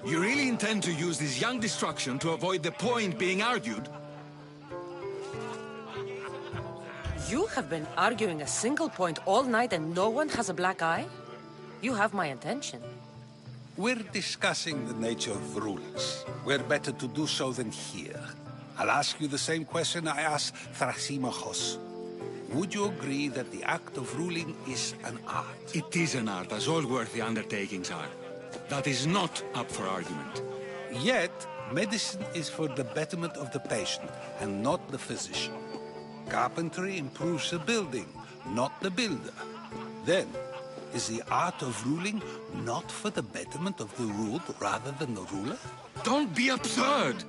You really intend to use this young destruction to avoid the point being argued? You have been arguing a single point all night and no one has a black eye? You have my attention. We're discussing the nature of rulings. Where better to do so than here? I'll ask you the same question I asked Thrasymachos. Would you agree that the act of ruling is an art? It is an art, as all worthy undertakings are. That is not up for argument. Yet, medicine is for the betterment of the patient, and not the physician. Carpentry improves the building, not the builder. Then, is the art of ruling not for the betterment of the ruled rather than the ruler? Don't be absurd!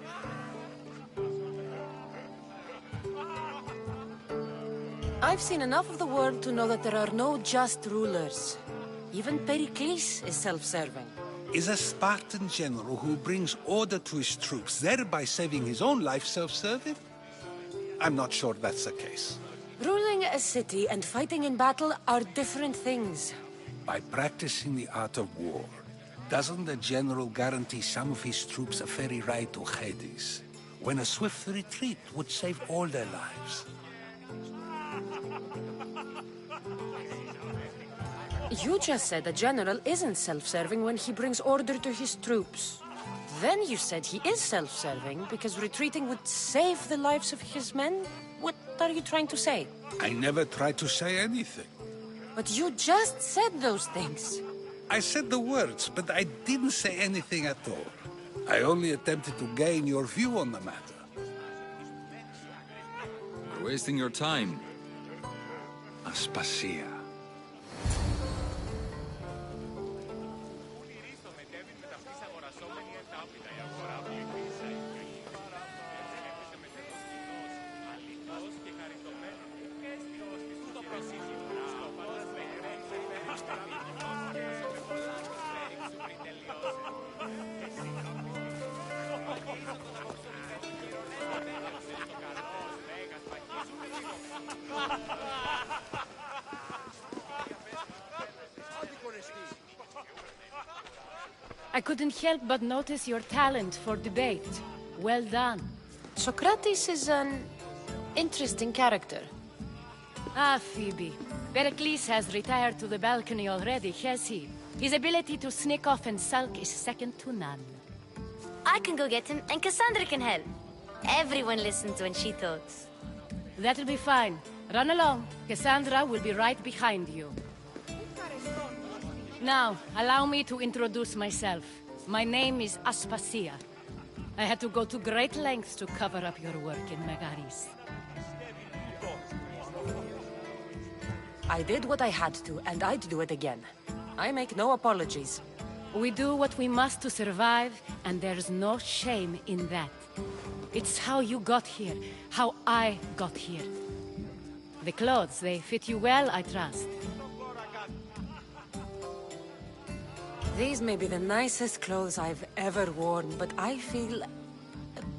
I've seen enough of the world to know that there are no just rulers. Even Pericles is self-serving. Is a Spartan general who brings order to his troops, thereby saving his own life, self-serving? I'm not sure that's the case. Ruling a city and fighting in battle are different things. By practicing the art of war, doesn't the general guarantee some of his troops a ferry ride to Hades, when a swift retreat would save all their lives? You just said a general isn't self-serving when he brings order to his troops. Then you said he is self-serving because retreating would save the lives of his men? What are you trying to say? I never tried to say anything. But you just said those things. I said the words, but I didn't say anything at all. I only attempted to gain your view on the matter. You're wasting your time. Aspasia. I couldn't help but notice your talent for debate. Well done. Socrates is an interesting character. Ah, Phoebe. Pericles has retired to the balcony already, has he? His ability to sneak off and sulk is second to none. I can go get him, and Cassandra can help. Everyone listens when she talks. That'll be fine. Run along. Cassandra will be right behind you. Now, allow me to introduce myself. My name is Aspasia. I had to go to great lengths to cover up your work in Megaris. I did what I had to, and I'd do it again. I make no apologies. We do what we must to survive, and there's no shame in that. It's how you got here, how I got here. The clothes, they fit you well, I trust. These may be the nicest clothes I've ever worn, but I feel a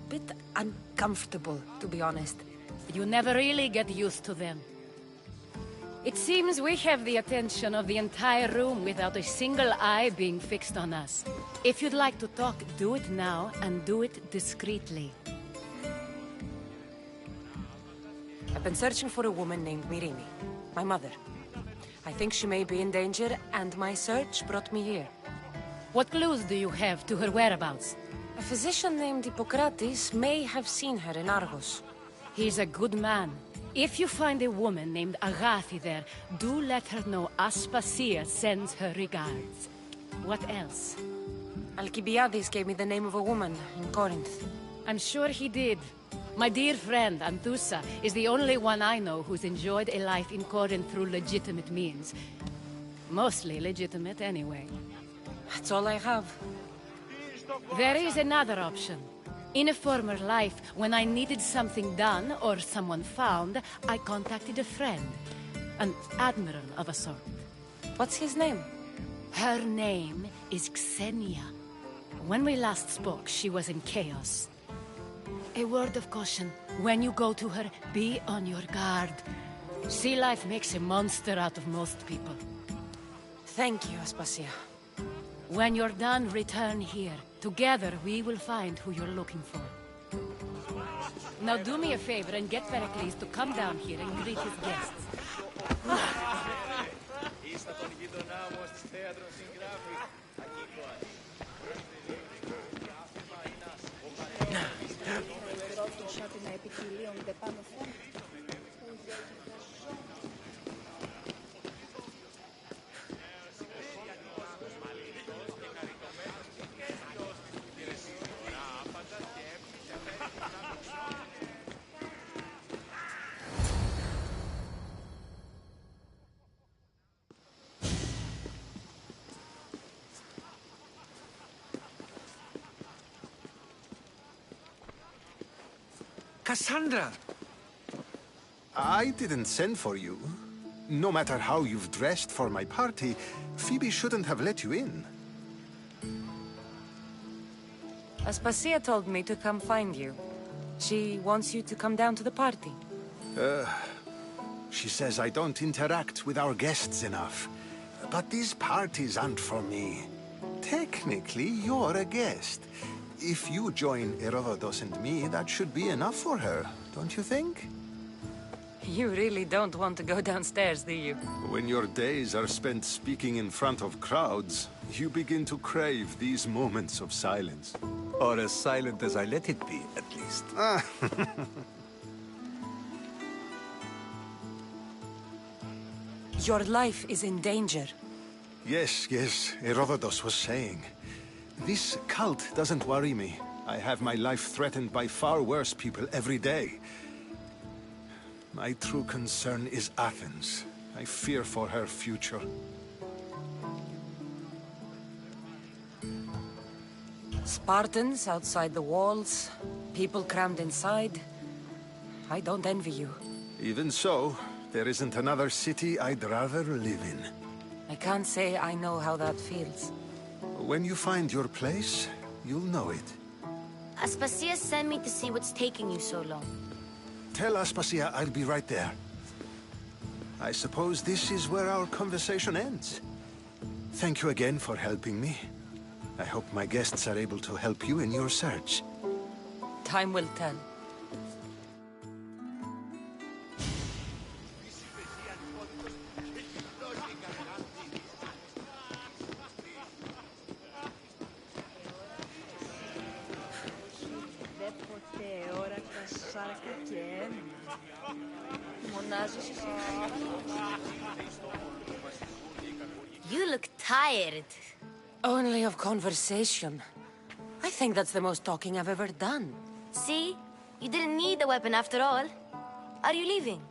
bit uncomfortable, to be honest. You never really get used to them. It seems we have the attention of the entire room without a single eye being fixed on us. If you'd like to talk, do it now, and do it discreetly. I've been searching for a woman named Mirimi, my mother. I think she may be in danger, and my search brought me here. What clues do you have to her whereabouts? A physician named Hippocrates may have seen her in Argos. He's a good man. If you find a woman named Agathi there, do let her know Aspasia sends her regards. What else? Alcibiades gave me the name of a woman in Corinth. I'm sure he did. My dear friend, Anthusa, is the only one I know who's enjoyed a life in Corinth through legitimate means. Mostly legitimate, anyway. That's all I have. There is another option. In a former life, when I needed something done or someone found, I contacted a friend. An admiral of a sort. What's his name? Her name is Xenia. When we last spoke, she was in chaos. A word of caution. When you go to her, be on your guard. Sea life makes a monster out of most people. Thank you, Aspasia. When you're done, return here. Together, we will find who you're looking for. Now do me a favor and get Pericles to come down here and greet his guests. Cassandra! I didn't send for you. No matter how you've dressed for my party, Phoebe shouldn't have let you in. Aspasia told me to come find you. She wants you to come down to the party. She says I don't interact with our guests enough. But these parties aren't for me. Technically, you're a guest. If you join Herodotus and me, that should be enough for her, don't you think? You really don't want to go downstairs, do you? When your days are spent speaking in front of crowds, you begin to crave these moments of silence. Or as silent as I let it be, at least. Your life is in danger. Yes, Herodotus was saying. This cult doesn't worry me. I have my life threatened by far worse people every day. My true concern is Athens. I fear for her future. Spartans outside the walls, people crammed inside. I don't envy you. Even so, there isn't another city I'd rather live in. I can't say I know how that feels. When you find your place, you'll know it. Aspasia sent me to see what's taking you so long. Tell Aspasia I'll be right there. I suppose this is where our conversation ends. Thank you again for helping me. I hope my guests are able to help you in your search. Time will tell. You look tired. Only of conversation. I think that's the most talking I've ever done. See? You didn't need the weapon after all. Are you leaving?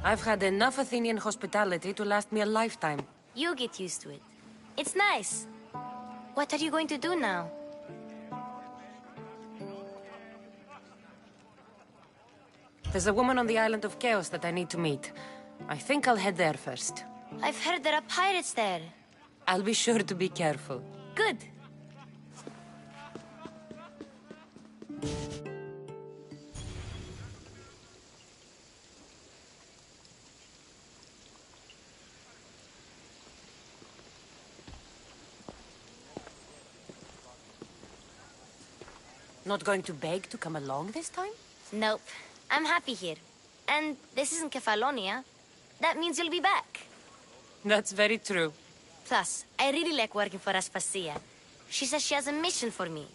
I've had enough Athenian hospitality to last me a lifetime. You get used to it. It's nice. What are you going to do now? There's a woman on the island of Chaos that I need to meet. I think I'll head there first. I've heard there are pirates there. I'll be sure to be careful. Good. Not going to beg to come along this time? Nope. I'm happy here. And this isn't Kefalonia. That means you'll be back. That's very true. Plus, I really like working for Aspasia. She says she has a mission for me.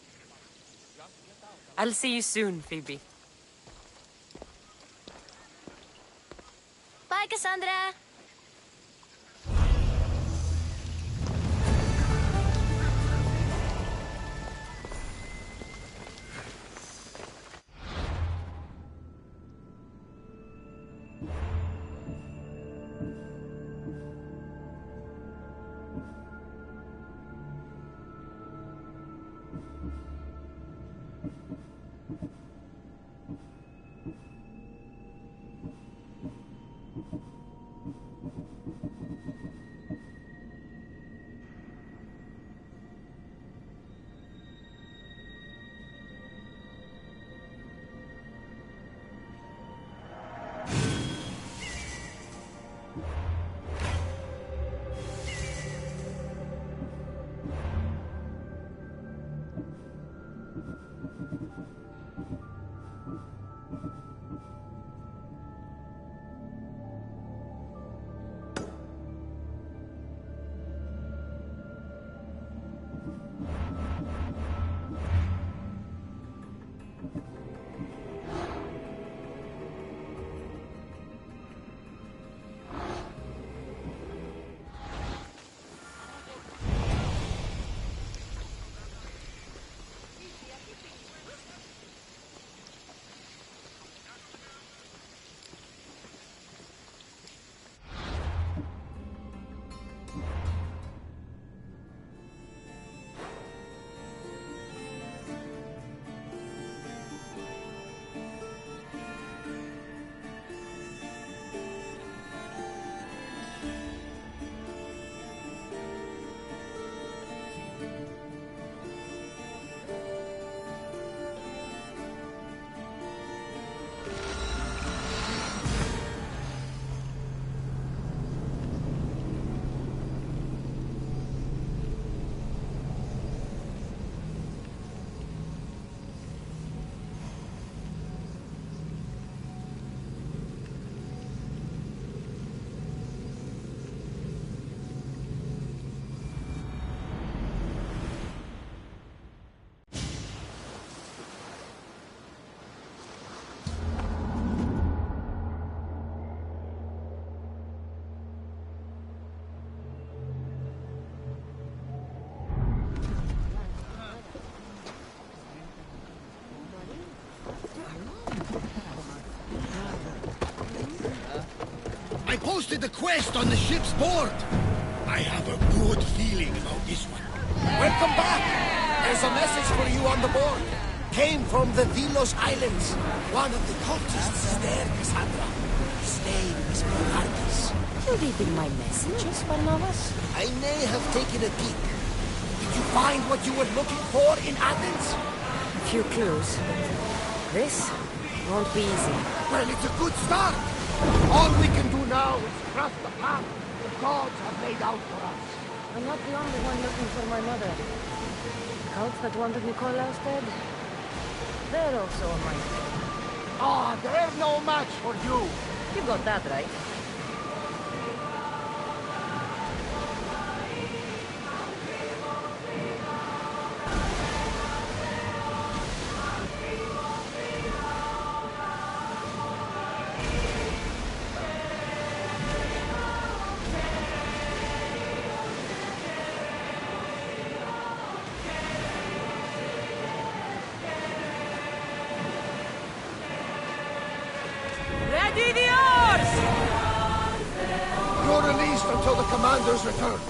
I'll see you soon, Phoebe. Bye, Cassandra! I posted the quest on the ship's board. I have a good feeling about this one. Welcome back! There's a message for you on the board. Came from the Delos Islands. One of the cultists is there, Cassandra. His name is Bernardus. You reading my messages, Barnabas? I may have taken a peek. Did you find what you were looking for in Athens? A few clues. This won't be easy. Well, it's a good start. All we can do now is trust the path the gods have laid out for us. I'm not the only one looking for my mother. The cult that wanted Nikolaus dead, they're also on my trail. Ah, they're no match for you. You got that right. Ready the oars! You're released until the commander's return.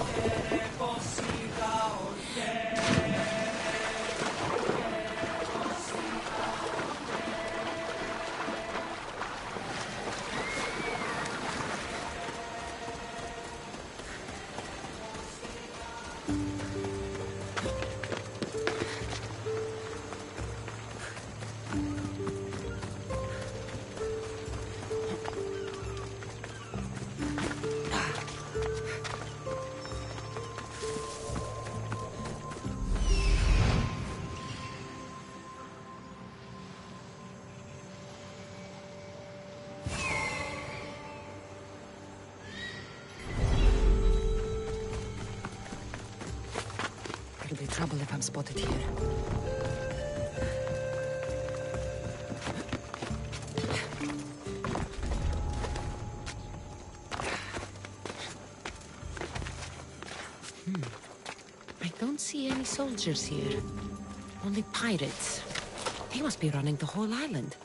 It'll be trouble if I'm spotted here. I don't see any soldiers here. Only pirates. They must be running the whole island.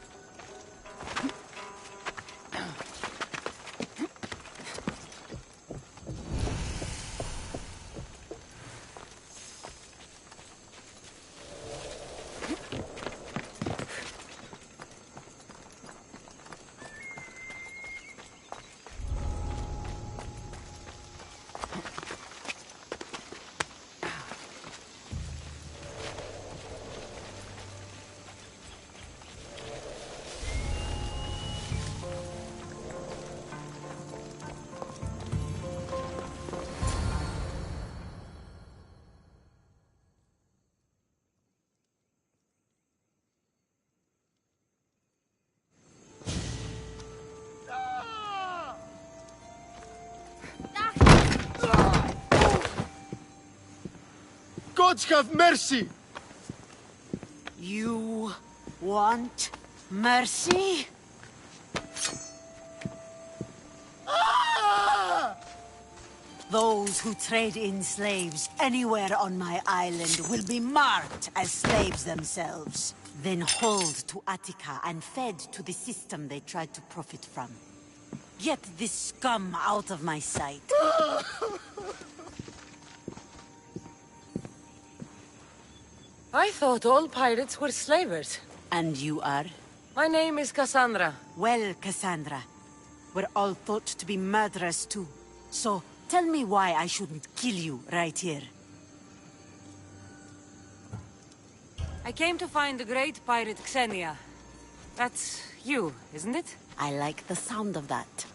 Gods have mercy! You Want mercy? Ah! Those who trade in slaves anywhere on my island will be marked as slaves themselves, then hauled to Attica and fed to the system they tried to profit from. Get this scum out of my sight. I thought all pirates were slavers. And you are? My name is Cassandra. Well, Cassandra, we're all thought to be murderers too. So, tell me why I shouldn't kill you right here. I came to find the great pirate Xenia. That's you, isn't it? I like the sound of that.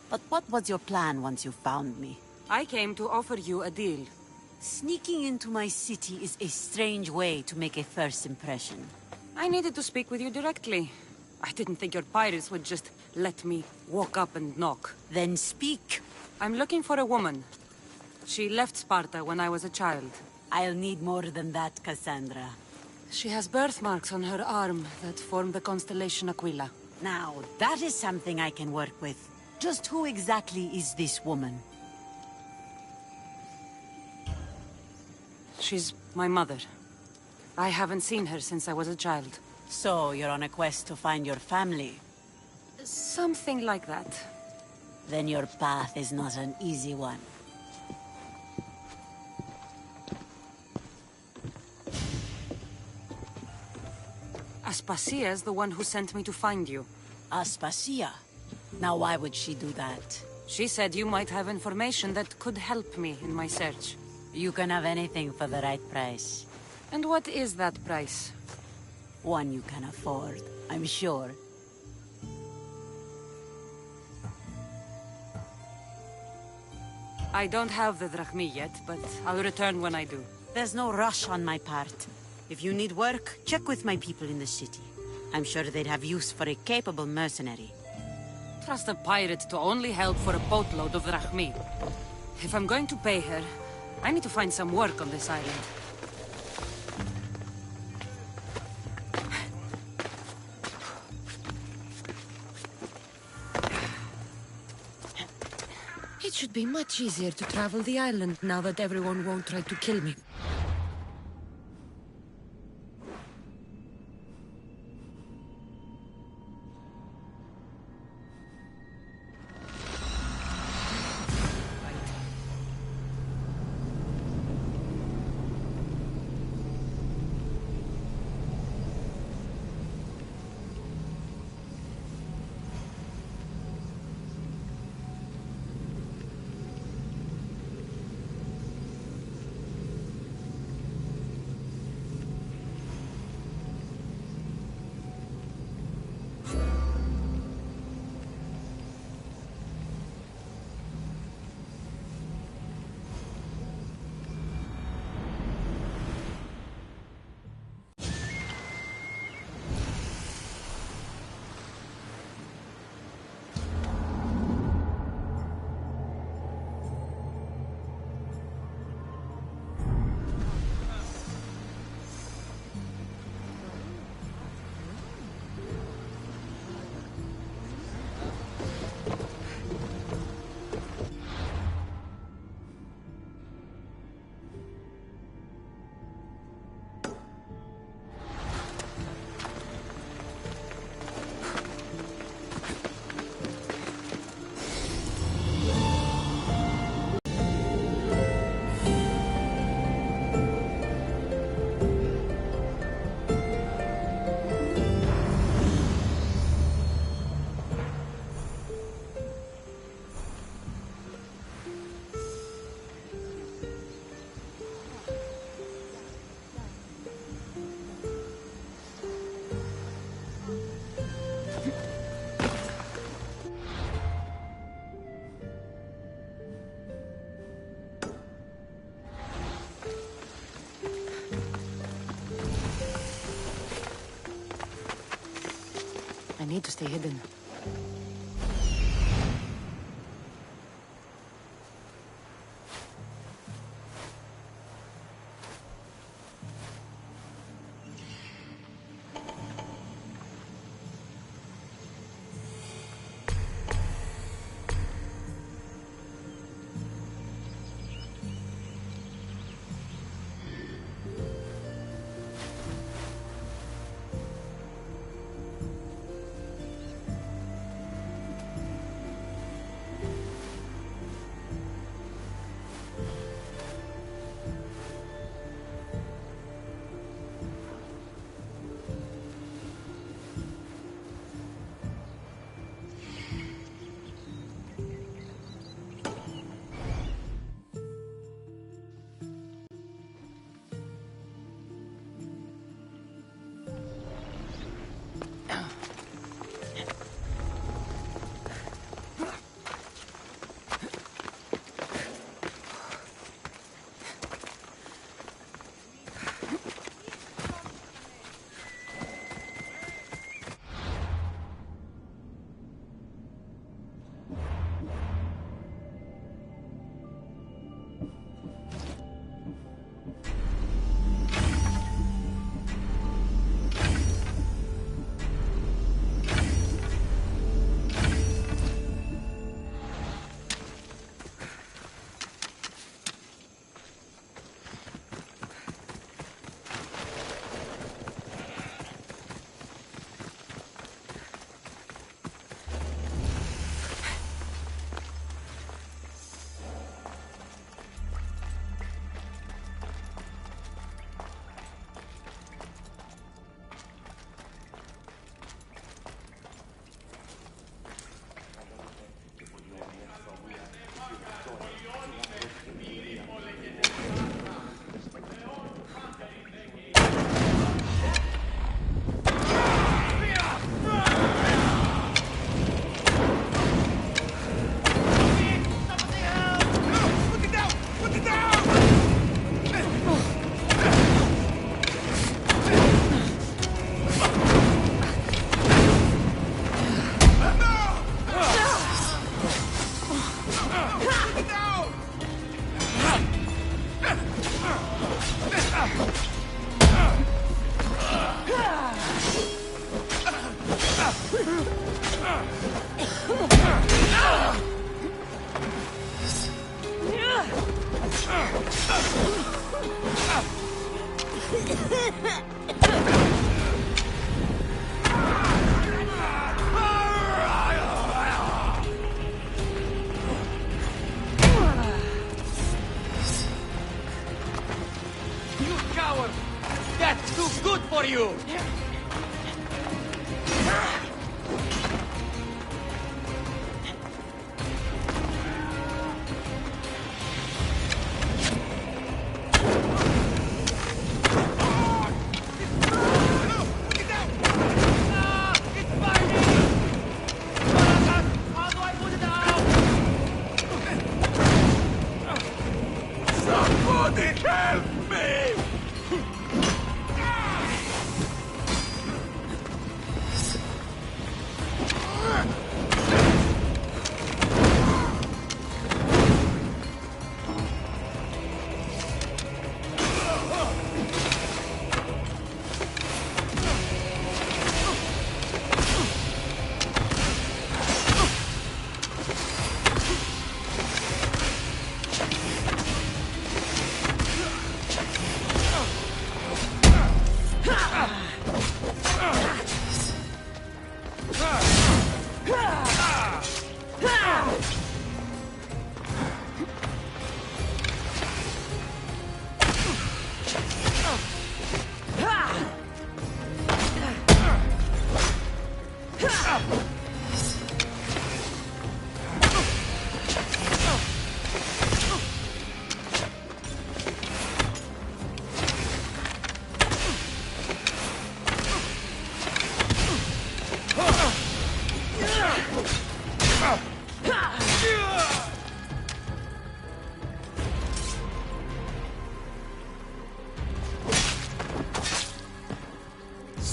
But what was your plan once you found me? I came to offer you a deal. Sneaking into my city is a strange way to make a first impression. I needed to speak with you directly. I didn't think your pirates would just let me walk up and knock. Then speak. I'm looking for a woman. She left Sparta when I was a child. I'll need more than that, Cassandra. She has birthmarks on her arm that form the constellation Aquila. Now, that is something I can work with. Just who exactly is this woman? She's my mother. I haven't seen her since I was a child. So, you're on a quest to find your family? Something like that. Then your path is not an easy one. Aspasia's the one who sent me to find you. Aspasia? Now why would she do that? She said you might have information that could help me in my search. You can have anything for the right price. And what is that price? One you can afford, I'm sure. I don't have the drachmi yet, but I'll return when I do. There's no rush on my part. If you need work, check with my people in the city. I'm sure they'd have use for a capable mercenary. Trust a pirate to only help for a boatload of drachmi. If I'm going to pay her, I need to find some work on this island. It should be much easier to travel the island now that everyone won't try to kill me. I need to stay hidden.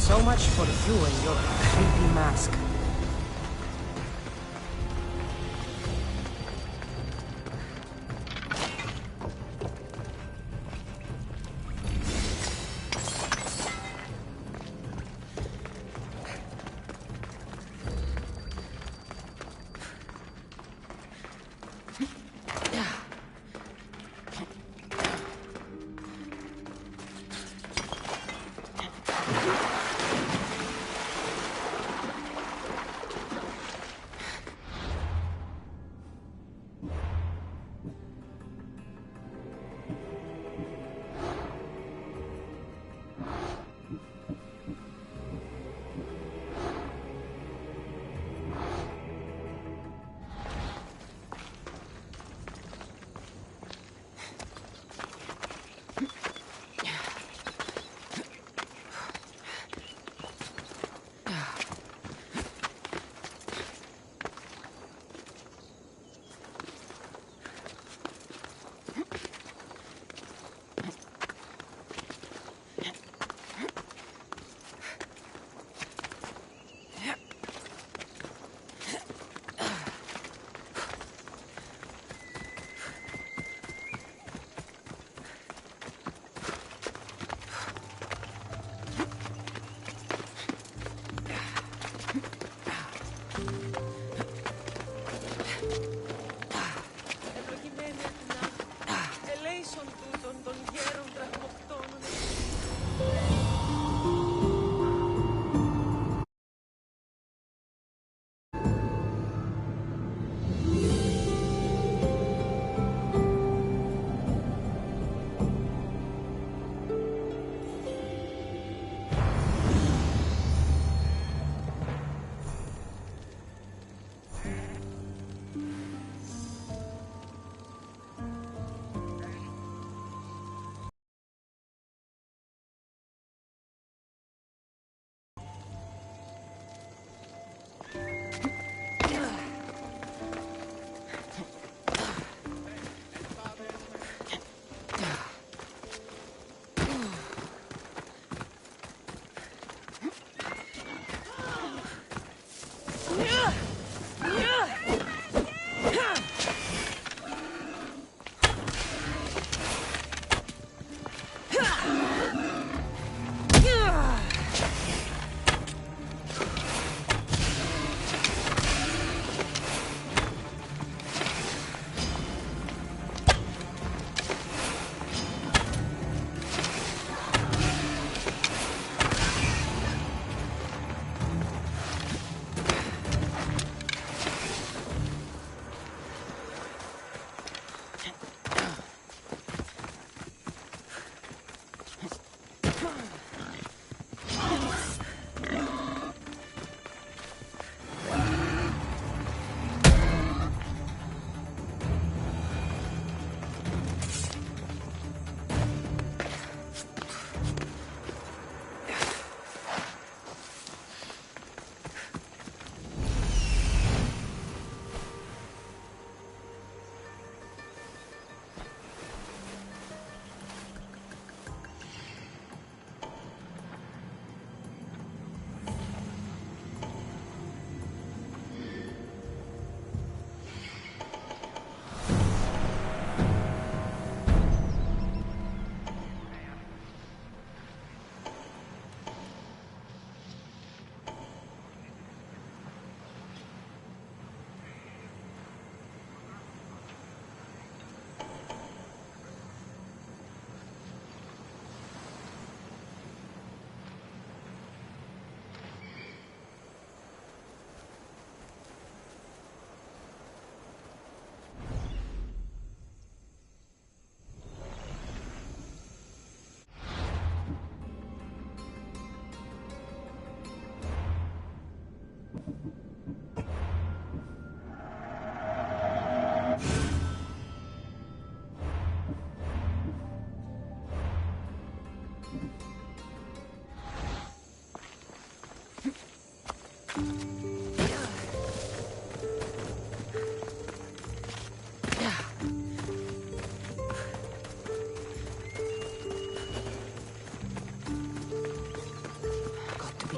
So much for you and your creepy mask.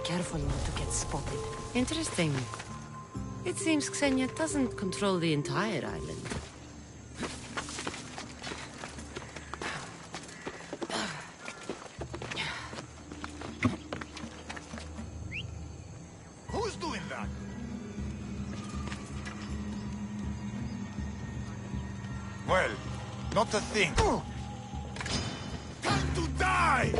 Careful not to get spotted. Interesting. It seems Ksenia doesn't control the entire island. Who's doing that? Well, not a thing. Time to die!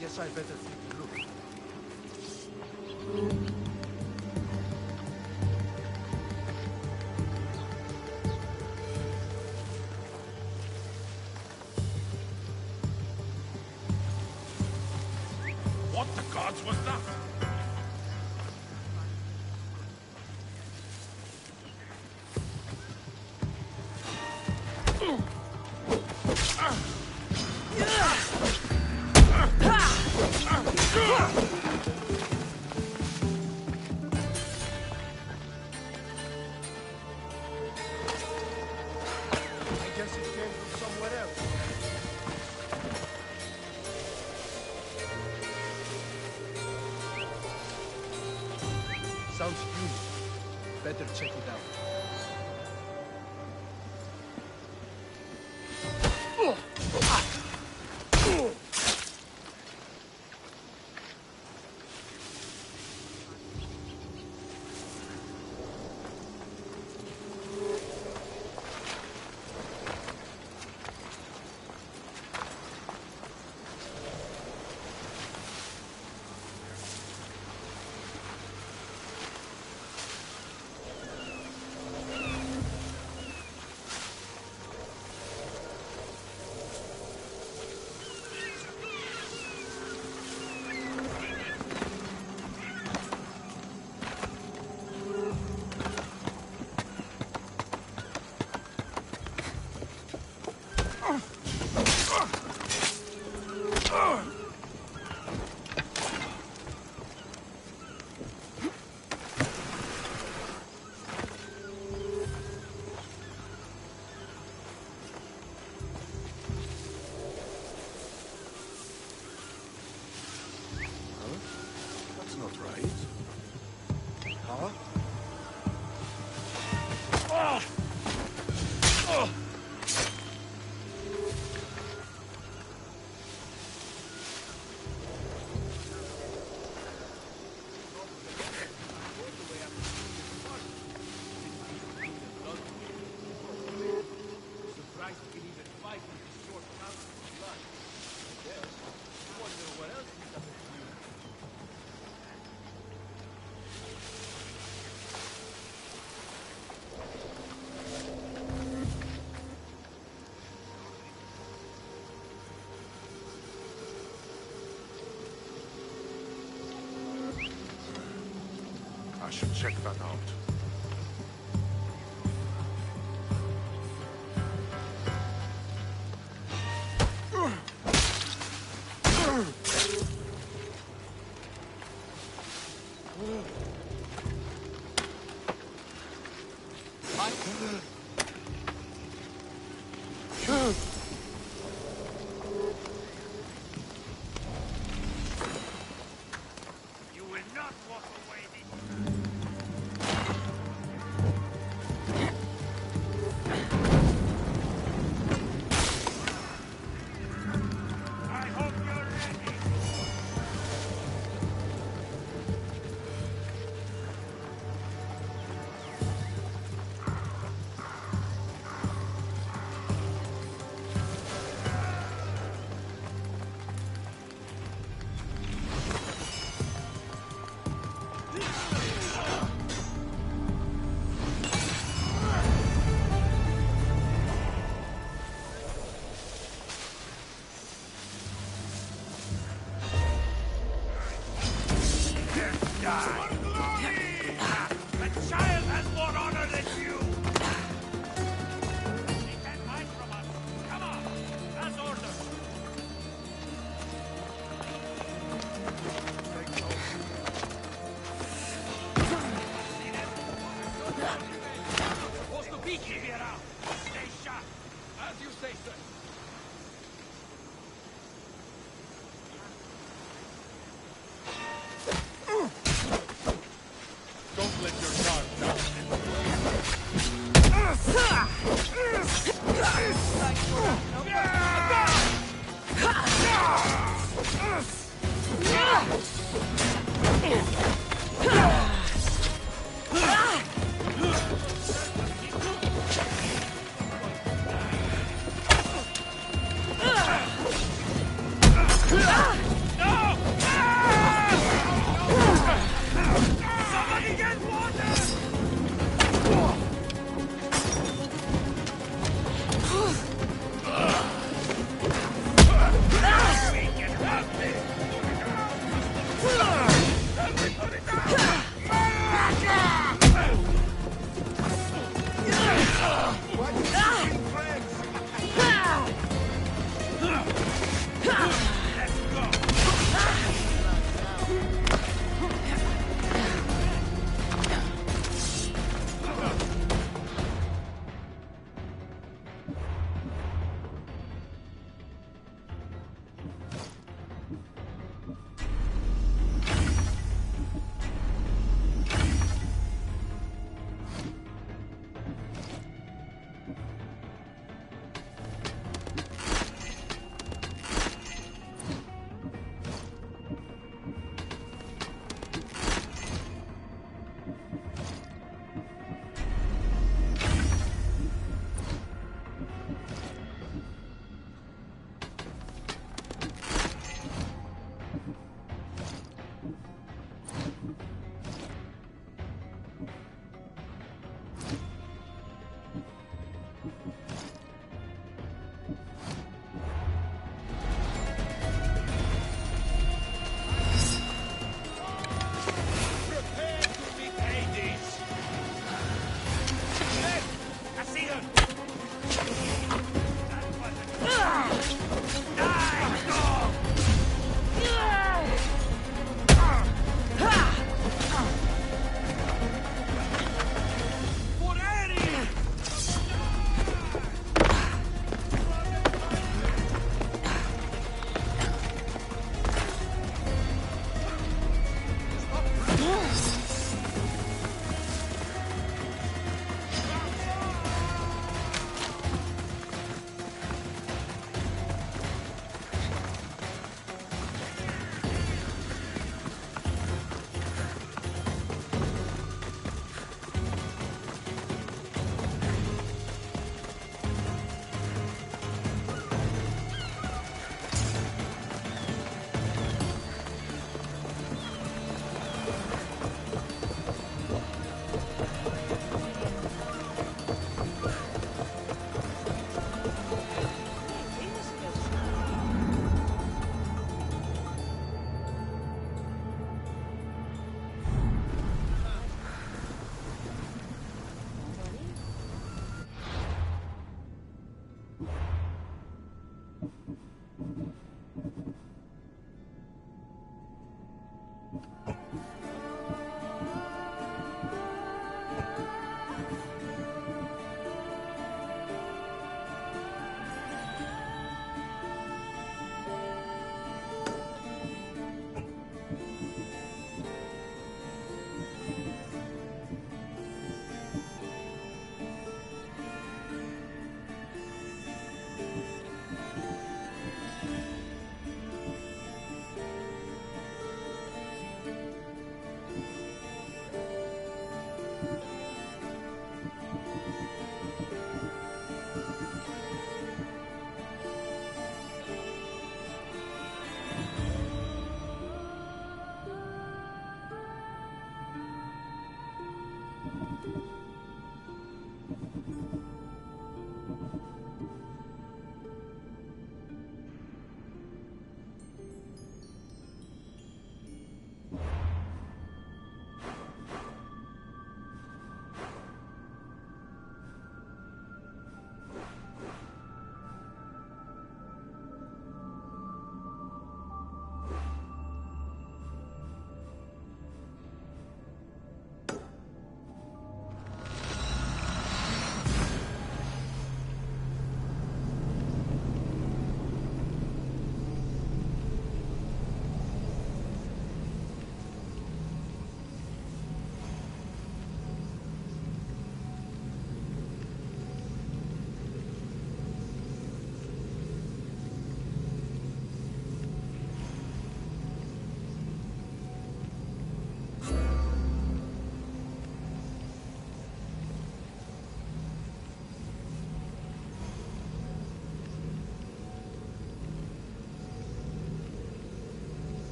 Guess I better take a look. What the gods was that? Sounds human. Better check it out. I should check that out. You will not walk away I hope you're ready. The child has more honor than you! He can't hide from us! Come on! As ordered! Supposed to be here! Stay sharp! As you say, sir! Don't let your guard down. Ah!